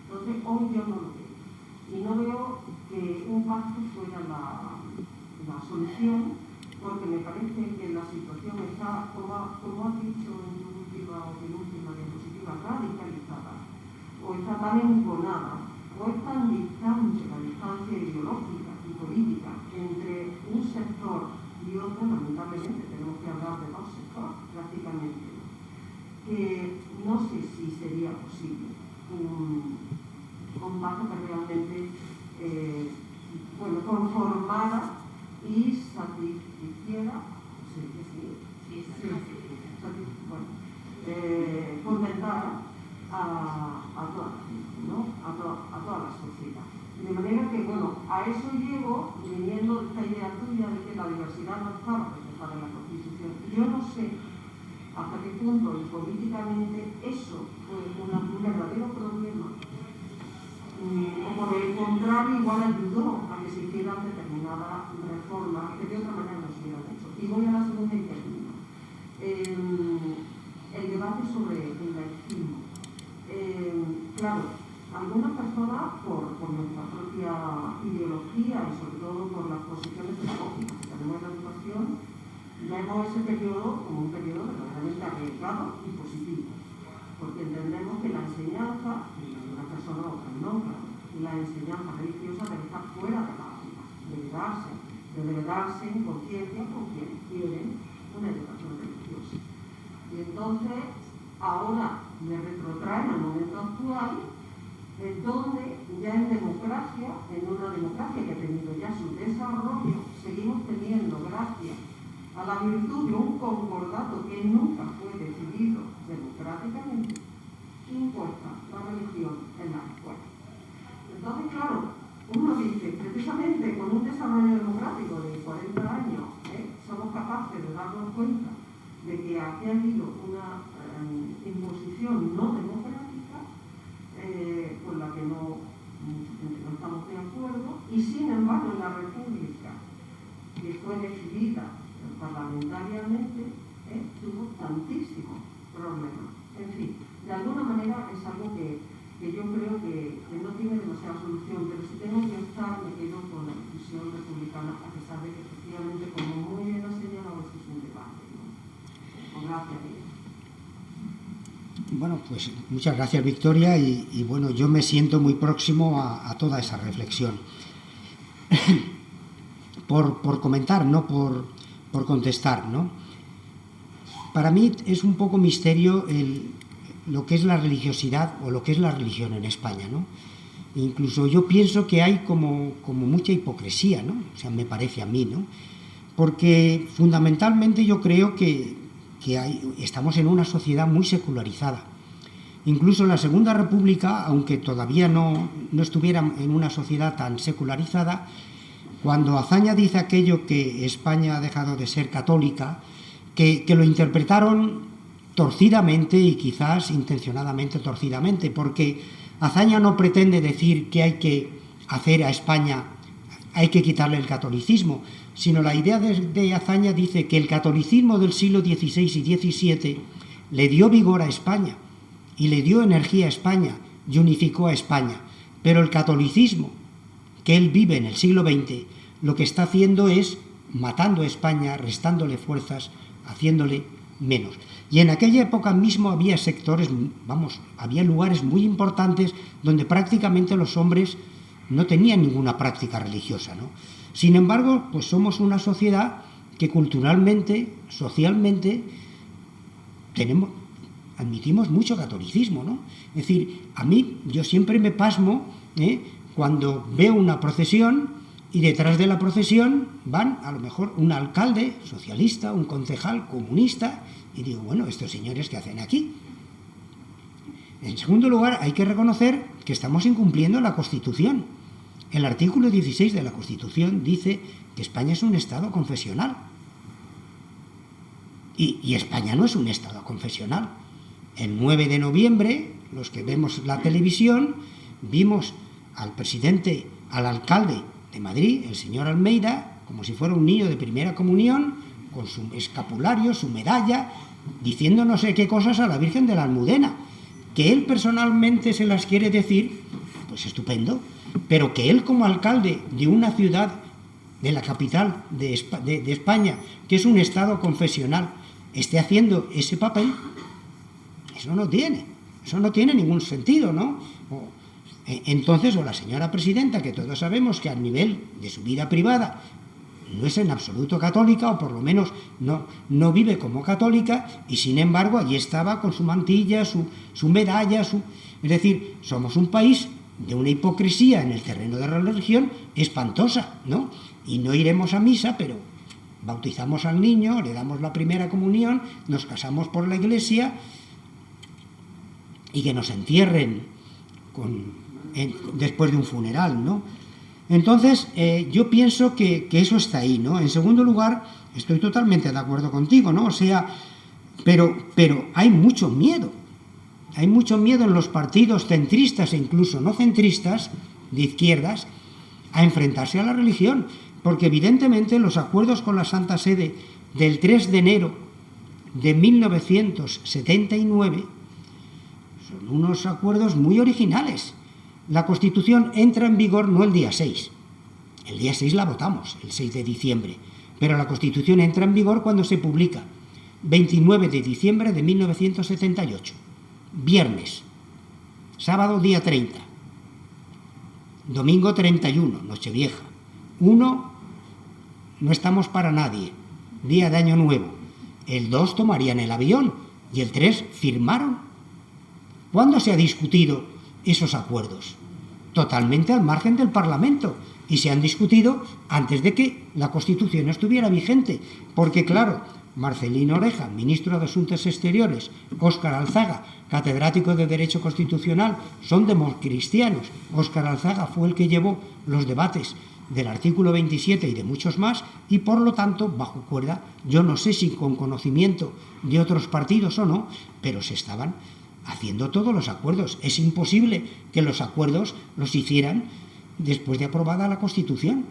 [SPEAKER 6] Entonces, hoy yo no lo veo. Y no veo que un pacto fuera la solución, porque me parece que la situación está, como has dicho en tu última o penúltima diapositiva, radicalizada, o está tan enconada, o es tan distante la distancia ideológica y política entre un sector y otro. Lamentablemente tenemos que hablar de dos sectores prácticamente, que no sé si sería posible un pacto que realmente conformara y satisficiera, contentara a toda la gente, ¿no?, a toda la sociedad. De manera que, bueno, a eso llego viniendo de esta idea tuya de que la diversidad no estaba reflejada en la Constitución. Yo no sé hasta qué punto y políticamente eso fue un verdadero problema, o por el contrario igual ayudó a que se hicieran determinadas reformas que de otra manera no se hubieran hecho. Y voy a la segunda y termino. El debate sobre el laicismo. Claro, algunas personas, por nuestra propia ideología y sobre todo por las posiciones pedagógicas que tenemos en la educación, vemos ese periodo como un periodo verdaderamente arriesgado y positivo, porque entendemos que la enseñanza, y algunas personas otras no, claro, la enseñanza religiosa debe estar fuera de la aula, debe darse en conciencia con quienes quieren una educación religiosa. Y entonces, ahora me retrotrae al momento actual, donde ya en democracia, en una democracia que ha tenido ya su desarrollo, seguimos teniendo, gracias a la virtud de un concordato que nunca fue decidido democráticamente, ¿qué importa la religión en la escuela? Entonces, claro, uno dice, precisamente con un desarrollo democrático de 40 años, somos capaces de darnos cuenta de que aquí ha habido una imposición no democrática, con la que no estamos de acuerdo, y sin embargo en la República, que fue decidida parlamentariamente, tuvo tantísimos problemas. En fin, de alguna manera es algo que yo creo que no tiene demasiada solución, pero si tengo que optar, me quedo con la discusión republicana, a pesar de que efectivamente, como muy bien ha señalado, esto es un debate, ¿no? Gracias.
[SPEAKER 2] Bueno, pues muchas gracias, Victoria, y bueno, yo me siento muy próximo a toda esa reflexión. por comentar, no por contestar, ¿no? Para mí es un poco misterio lo que es la religiosidad o lo que es la religión en España, ¿no? Incluso yo pienso que hay como mucha hipocresía, ¿no? O sea, me parece a mí, ¿no? Porque fundamentalmente yo creo que estamos en una sociedad muy secularizada. Incluso la Segunda República, aunque todavía no estuviera en una sociedad tan secularizada, cuando Azaña dice aquello que España ha dejado de ser católica, que lo interpretaron torcidamente y quizás intencionadamente torcidamente, porque Azaña no pretende decir que hay que hacer a España, hay que quitarle el catolicismo, sino la idea de Azaña dice que el catolicismo del siglo XVI y XVII le dio vigor a España y le dio energía a España y unificó a España, pero el catolicismo que él vive en el siglo XX lo que está haciendo es matando a España, restándole fuerzas, haciéndole menos. Y en aquella época mismo había sectores, había lugares muy importantes donde prácticamente los hombres no tenían ninguna práctica religiosa, ¿no? Sin embargo, pues somos una sociedad que culturalmente, socialmente, admitimos mucho catolicismo, ¿no? Es decir, a mí, yo siempre me pasmo cuando veo una procesión y detrás de la procesión van a lo mejor un alcalde socialista, un concejal comunista, y digo, bueno, ¿estos señores qué hacen aquí? En segundo lugar, hay que reconocer que estamos incumpliendo la Constitución. El artículo 16 de la Constitución dice que España es un Estado confesional. Y España no es un Estado confesional. El 9 de noviembre, los que vemos la televisión, vimos al presidente, al alcalde de Madrid, el señor Almeida, como si fuera un niño de primera comunión, con su escapulario, su medalla, diciendo no sé qué cosas a la Virgen de la Almudena. Que él personalmente se las quiere decir, pues estupendo, pero que él como alcalde de una ciudad, de la capital de España, que es un Estado confesional, esté haciendo ese papel, eso no tiene ningún sentido, ¿no? Entonces, o la señora presidenta, que todos sabemos que a nivel de su vida privada no es en absoluto católica, o por lo menos no vive como católica, y sin embargo allí estaba con su mantilla, su medalla, es decir, somos un país de una hipocresía en el terreno de la religión espantosa, ¿no? Y no iremos a misa, pero bautizamos al niño, le damos la primera comunión, nos casamos por la iglesia, y que nos entierren después de un funeral, ¿no? Entonces, yo pienso que eso está ahí, ¿no? En segundo lugar, estoy totalmente de acuerdo contigo, ¿no? O sea, pero hay mucho miedo. Hay mucho miedo en los partidos centristas e incluso no centristas, de izquierdas, a enfrentarse a la religión, porque evidentemente los acuerdos con la Santa Sede del 3 de enero de 1979 son unos acuerdos muy originales. La Constitución entra en vigor no el día 6, el día 6 la votamos, el 6 de diciembre, pero la Constitución entra en vigor cuando se publica, 29 de diciembre de 1978, viernes, sábado día 30, domingo 31, Nochevieja, 1, no estamos para nadie, día de Año Nuevo, el 2 tomarían el avión y el 3 firmaron. ¿Cuándo se ha discutido esos acuerdos, totalmente al margen del Parlamento, y se han discutido antes de que la Constitución estuviera vigente, porque claro, Marcelino Oreja, ministro de Asuntos Exteriores, Óscar Alzaga, catedrático de Derecho Constitucional, son democristianos. Óscar Alzaga fue el que llevó los debates del artículo 27 y de muchos más, y por lo tanto, bajo cuerda, yo no sé si con conocimiento de otros partidos o no, pero se estaban haciendo todos los acuerdos. Es imposible que los acuerdos los hicieran después de aprobada la Constitución,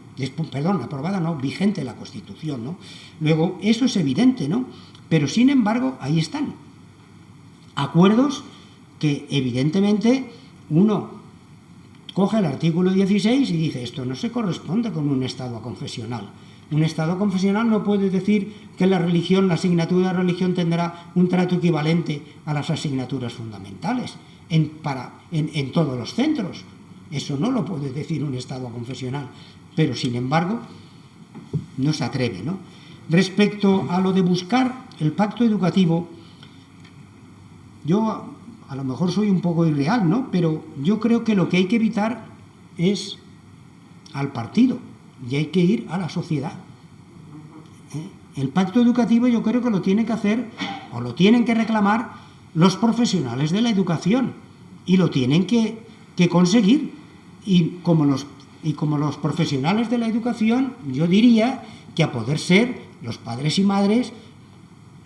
[SPEAKER 2] aprobada no, vigente la Constitución, ¿no? Luego, eso es evidente, ¿no? Pero, sin embargo, ahí están. Acuerdos que, evidentemente, uno coge el artículo 16 y dice, esto no se corresponde con un Estado confesional. Un Estado confesional no puede decir que la religión, la asignatura de religión tendrá un trato equivalente a las asignaturas fundamentales en todos los centros. Eso no lo puede decir un Estado confesional, pero sin embargo no se atreve, ¿no? Respecto a lo de buscar el pacto educativo, yo a lo mejor soy un poco irreal, ¿no? Pero yo creo que lo que hay que evitar es al partido y hay que ir a la sociedad. El pacto educativo yo creo que lo tienen que hacer o lo tienen que reclamar los profesionales de la educación y lo tienen que conseguir. Y como los profesionales de la educación, yo diría que a poder ser los padres y madres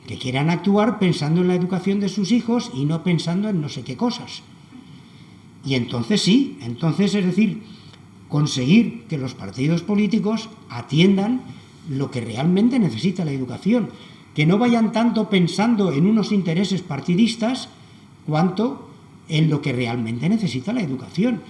[SPEAKER 2] que quieran actuar pensando en la educación de sus hijos y no pensando en no sé qué cosas. Y entonces sí, es decir, conseguir que los partidos políticos atiendan lo que realmente necesita la educación, que no vayan tanto pensando en unos intereses partidistas cuanto en lo que realmente necesita la educación.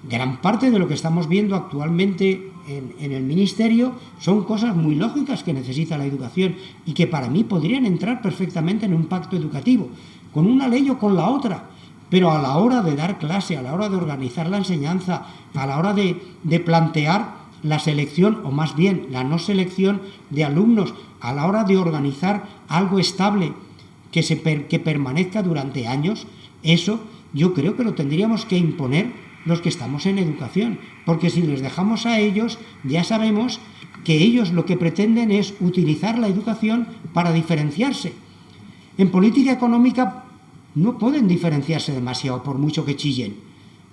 [SPEAKER 2] Gran parte de lo que estamos viendo actualmente en el Ministerio son cosas muy lógicas que necesita la educación y que para mí podrían entrar perfectamente en un pacto educativo, con una ley o con la otra, pero a la hora de dar clase, a la hora de organizar la enseñanza, a la hora de plantear la selección, o más bien la no selección de alumnos, a la hora de organizar algo estable que permanezca durante años, eso yo creo que lo tendríamos que imponer los que estamos en educación, porque si les dejamos a ellos, ya sabemos que ellos lo que pretenden es utilizar la educación para diferenciarse. En política económica no pueden diferenciarse demasiado, por mucho que chillen.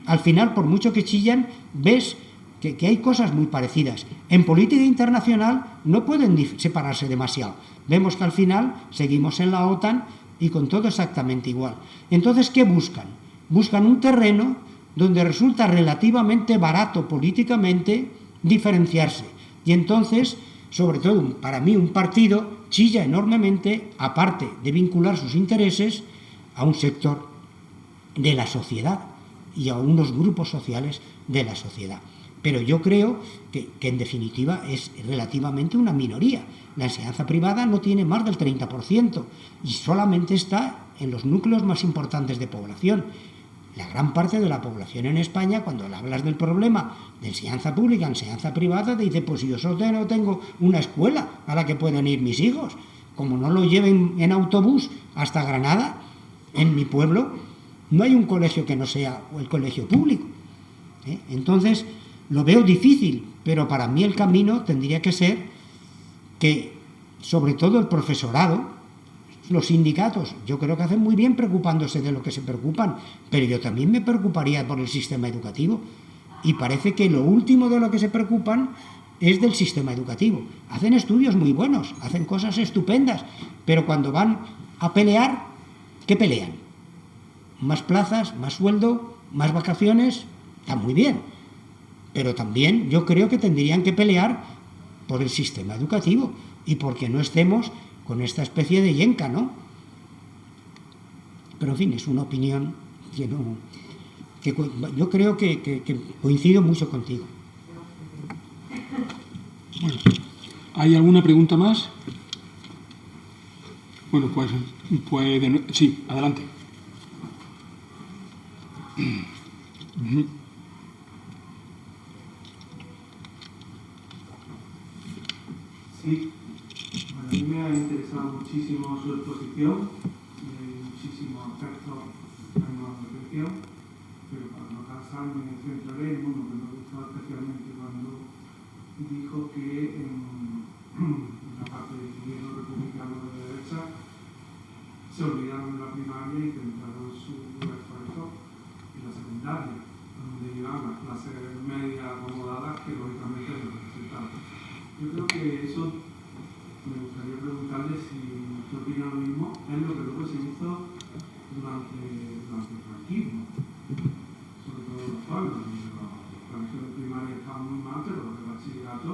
[SPEAKER 2] Al final, por mucho que chillan, ves que hay cosas muy parecidas. En política internacional no pueden separarse demasiado. Vemos que al final seguimos en la OTAN y con todo exactamente igual. Entonces, ¿qué buscan? Buscan un terreno donde resulta relativamente barato políticamente diferenciarse. Y entonces, sobre todo para mí, un partido chilla enormemente, aparte de vincular sus intereses a un sector de la sociedad y a unos grupos sociales de la sociedad. Pero yo creo que en definitiva es relativamente una minoría. La enseñanza privada no tiene más del 30% y solamente está en los núcleos más importantes de población. La gran parte de la población en España, cuando le hablas del problema de enseñanza pública, enseñanza privada, te dice, pues si yo solo no tengo una escuela a la que puedan ir mis hijos. Como no lo lleven en autobús hasta Granada, en mi pueblo, no hay un colegio que no sea el colegio público. Entonces, lo veo difícil, pero para mí el camino tendría que ser que, sobre todo el profesorado, los sindicatos, yo creo que hacen muy bien preocupándose de lo que se preocupan, pero yo también me preocuparía por el sistema educativo. Y parece que lo último de lo que se preocupan es del sistema educativo. Hacen estudios muy buenos, hacen cosas estupendas, pero cuando van a pelear, ¿qué pelean? Más plazas, más sueldo, más vacaciones, está muy bien. Pero también yo creo que tendrían que pelear por el sistema educativo y porque no estemos con esta especie de yenca, ¿no? Pero en fin, es una opinión que yo creo que coincido mucho contigo.
[SPEAKER 1] Bueno, ¿hay alguna pregunta más? Bueno, pues sí, adelante.
[SPEAKER 7] Sí, bueno, a mí me ha interesado muchísimo su exposición, muchísimo aspectos en la reflexión, pero para no Casal me centraré, bueno, que me gustó especialmente cuando dijo que en una parte del gobierno republicano de derecha se olvidaron de la primaria y intentaron su esfuerzo en la secundaria, donde iban las clases medias acomodadas que lógicamente lo necesitaban. Yo creo que eso me gustaría preguntarle si usted opina lo mismo, es lo que luego se hizo durante el franquismo, sobre todo en los pueblos, donde los colegios de primaria estaban muy mal, pero los de bachillerato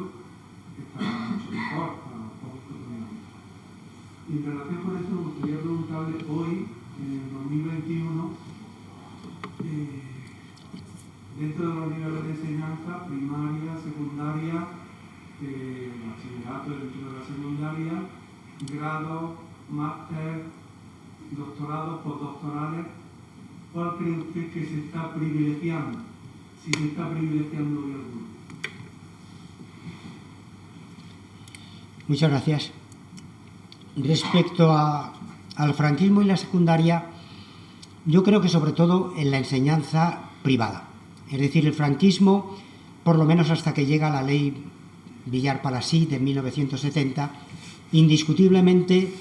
[SPEAKER 7] estaban mucho mejor para los pocos que teníamos. Y en relación con eso me gustaría preguntarle hoy, en el 2021, dentro de los niveles de enseñanza, primaria, secundaria, bachillerato dentro de la secundaria, grado, máster, doctorados, postdoctorales, ¿cuál cree usted que se está privilegiando? Si se está privilegiando hoy alguno.
[SPEAKER 2] Muchas gracias. Respecto al franquismo y la secundaria, yo creo que sobre todo en la enseñanza privada. Es decir, el franquismo, por lo menos hasta que llega la ley Villar-Palasí de 1970, indiscutiblemente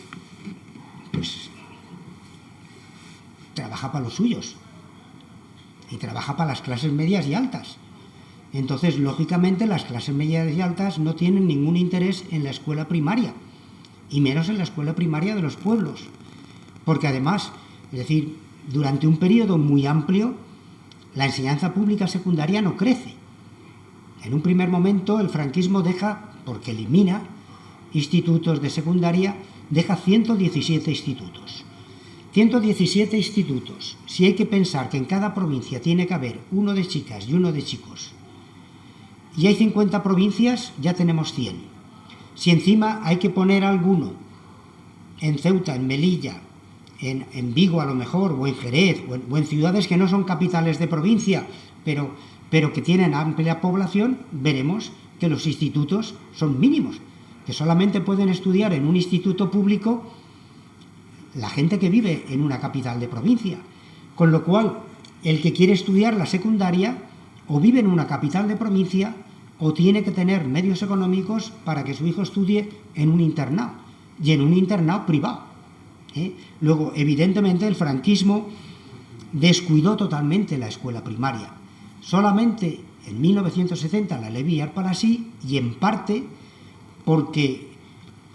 [SPEAKER 2] pues trabaja para los suyos y trabaja para las clases medias y altas. Entonces, lógicamente, las clases medias y altas no tienen ningún interés en la escuela primaria, y menos en la escuela primaria de los pueblos, porque además, es decir, durante un periodo muy amplio, la enseñanza pública secundaria no crece. En un primer momento, el franquismo deja, porque elimina institutos de secundaria, deja 117 institutos. 117 institutos. Si hay que pensar que en cada provincia tiene que haber uno de chicas y uno de chicos, y hay 50 provincias, ya tenemos 100. Si encima hay que poner alguno en Ceuta, en Melilla, en Vigo a lo mejor, o en Jerez, o en ciudades que no son capitales de provincia, pero que tienen amplia población, veremos que los institutos son mínimos, que solamente pueden estudiar en un instituto público la gente que vive en una capital de provincia. Con lo cual, el que quiere estudiar la secundaria o vive en una capital de provincia o tiene que tener medios económicos para que su hijo estudie en un internado, y en un internado privado. Luego, evidentemente, el franquismo descuidó totalmente la escuela primaria. Solamente en 1970 la ley Villar-Palasí, y en parte porque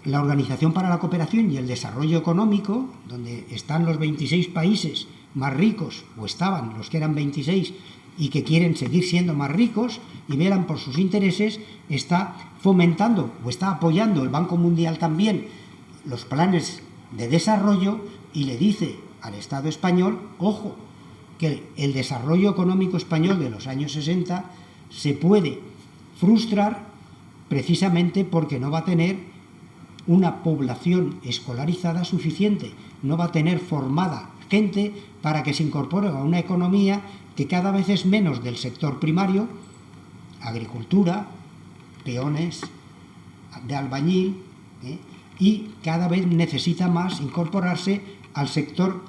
[SPEAKER 2] la Organización para la Cooperación y el Desarrollo Económico, donde están los 26 países más ricos, o estaban los que eran 26 y que quieren seguir siendo más ricos y velan por sus intereses, está fomentando o está apoyando el Banco Mundial también los planes de desarrollo, y le dice al Estado español, ojo, que el desarrollo económico español de los años 60 se puede frustrar precisamente porque no va a tener una población escolarizada suficiente, no va a tener formada gente para que se incorpore a una economía que cada vez es menos del sector primario, agricultura, peones, de albañil, y cada vez necesita más incorporarse al sector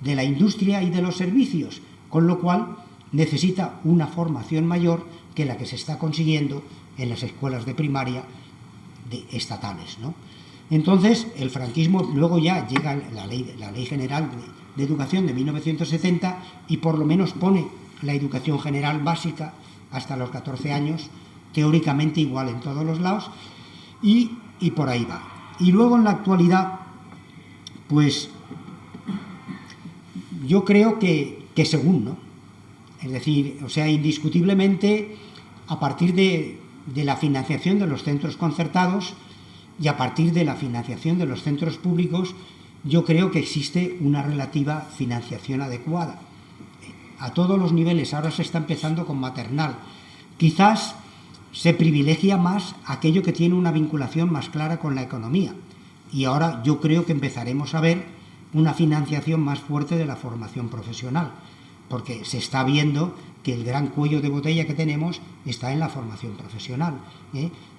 [SPEAKER 2] de la industria y de los servicios, con lo cual necesita una formación mayor que la que se está consiguiendo en las escuelas de primaria estatales, ¿no? Entonces, el franquismo, luego ya llega la Ley General de Educación de 1970, y por lo menos pone la educación general básica hasta los 14 años, teóricamente igual en todos los lados, y por ahí va. Y luego en la actualidad, pues yo creo que según, ¿no? Es decir, o sea, indiscutiblemente, a partir de la financiación de los centros concertados y a partir de la financiación de los centros públicos, yo creo que existe una relativa financiación adecuada. A todos los niveles, ahora se está empezando con maternal. Quizás se privilegia más aquello que tiene una vinculación más clara con la economía. Y ahora yo creo que empezaremos a ver una financiación más fuerte de la formación profesional, porque se está viendo que el gran cuello de botella que tenemos está en la formación profesional.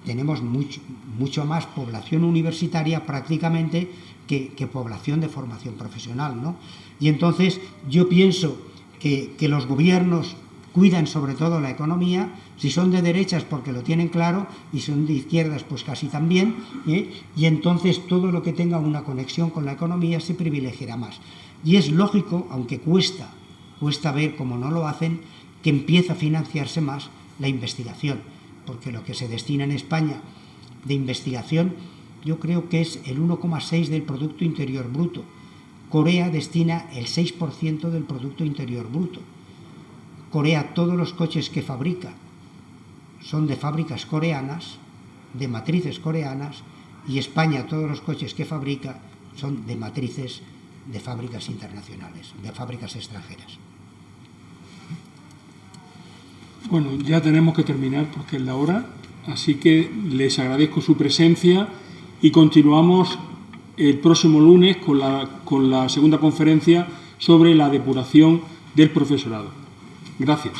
[SPEAKER 2] Tenemos mucho más población universitaria prácticamente que población de formación profesional, ¿no? Y entonces yo pienso que los gobiernos cuidan sobre todo la economía. Si son de derechas porque lo tienen claro, y son de izquierdas pues casi también, y entonces todo lo que tenga una conexión con la economía se privilegiará más. Y es lógico, aunque cuesta ver cómo no lo hacen, que empieza a financiarse más la investigación, porque lo que se destina en España de investigación yo creo que es el 1,6 del Producto Interior Bruto. Corea destina el 6% del Producto Interior Bruto. Corea, todos los coches que fabrica son de fábricas coreanas, de matrices coreanas, y España, todos los coches que fabrica son de matrices de fábricas internacionales, de fábricas extranjeras.
[SPEAKER 1] Bueno, ya tenemos que terminar porque es la hora, así que les agradezco su presencia y continuamos el próximo lunes con la segunda conferencia sobre la depuración del profesorado. Gracias.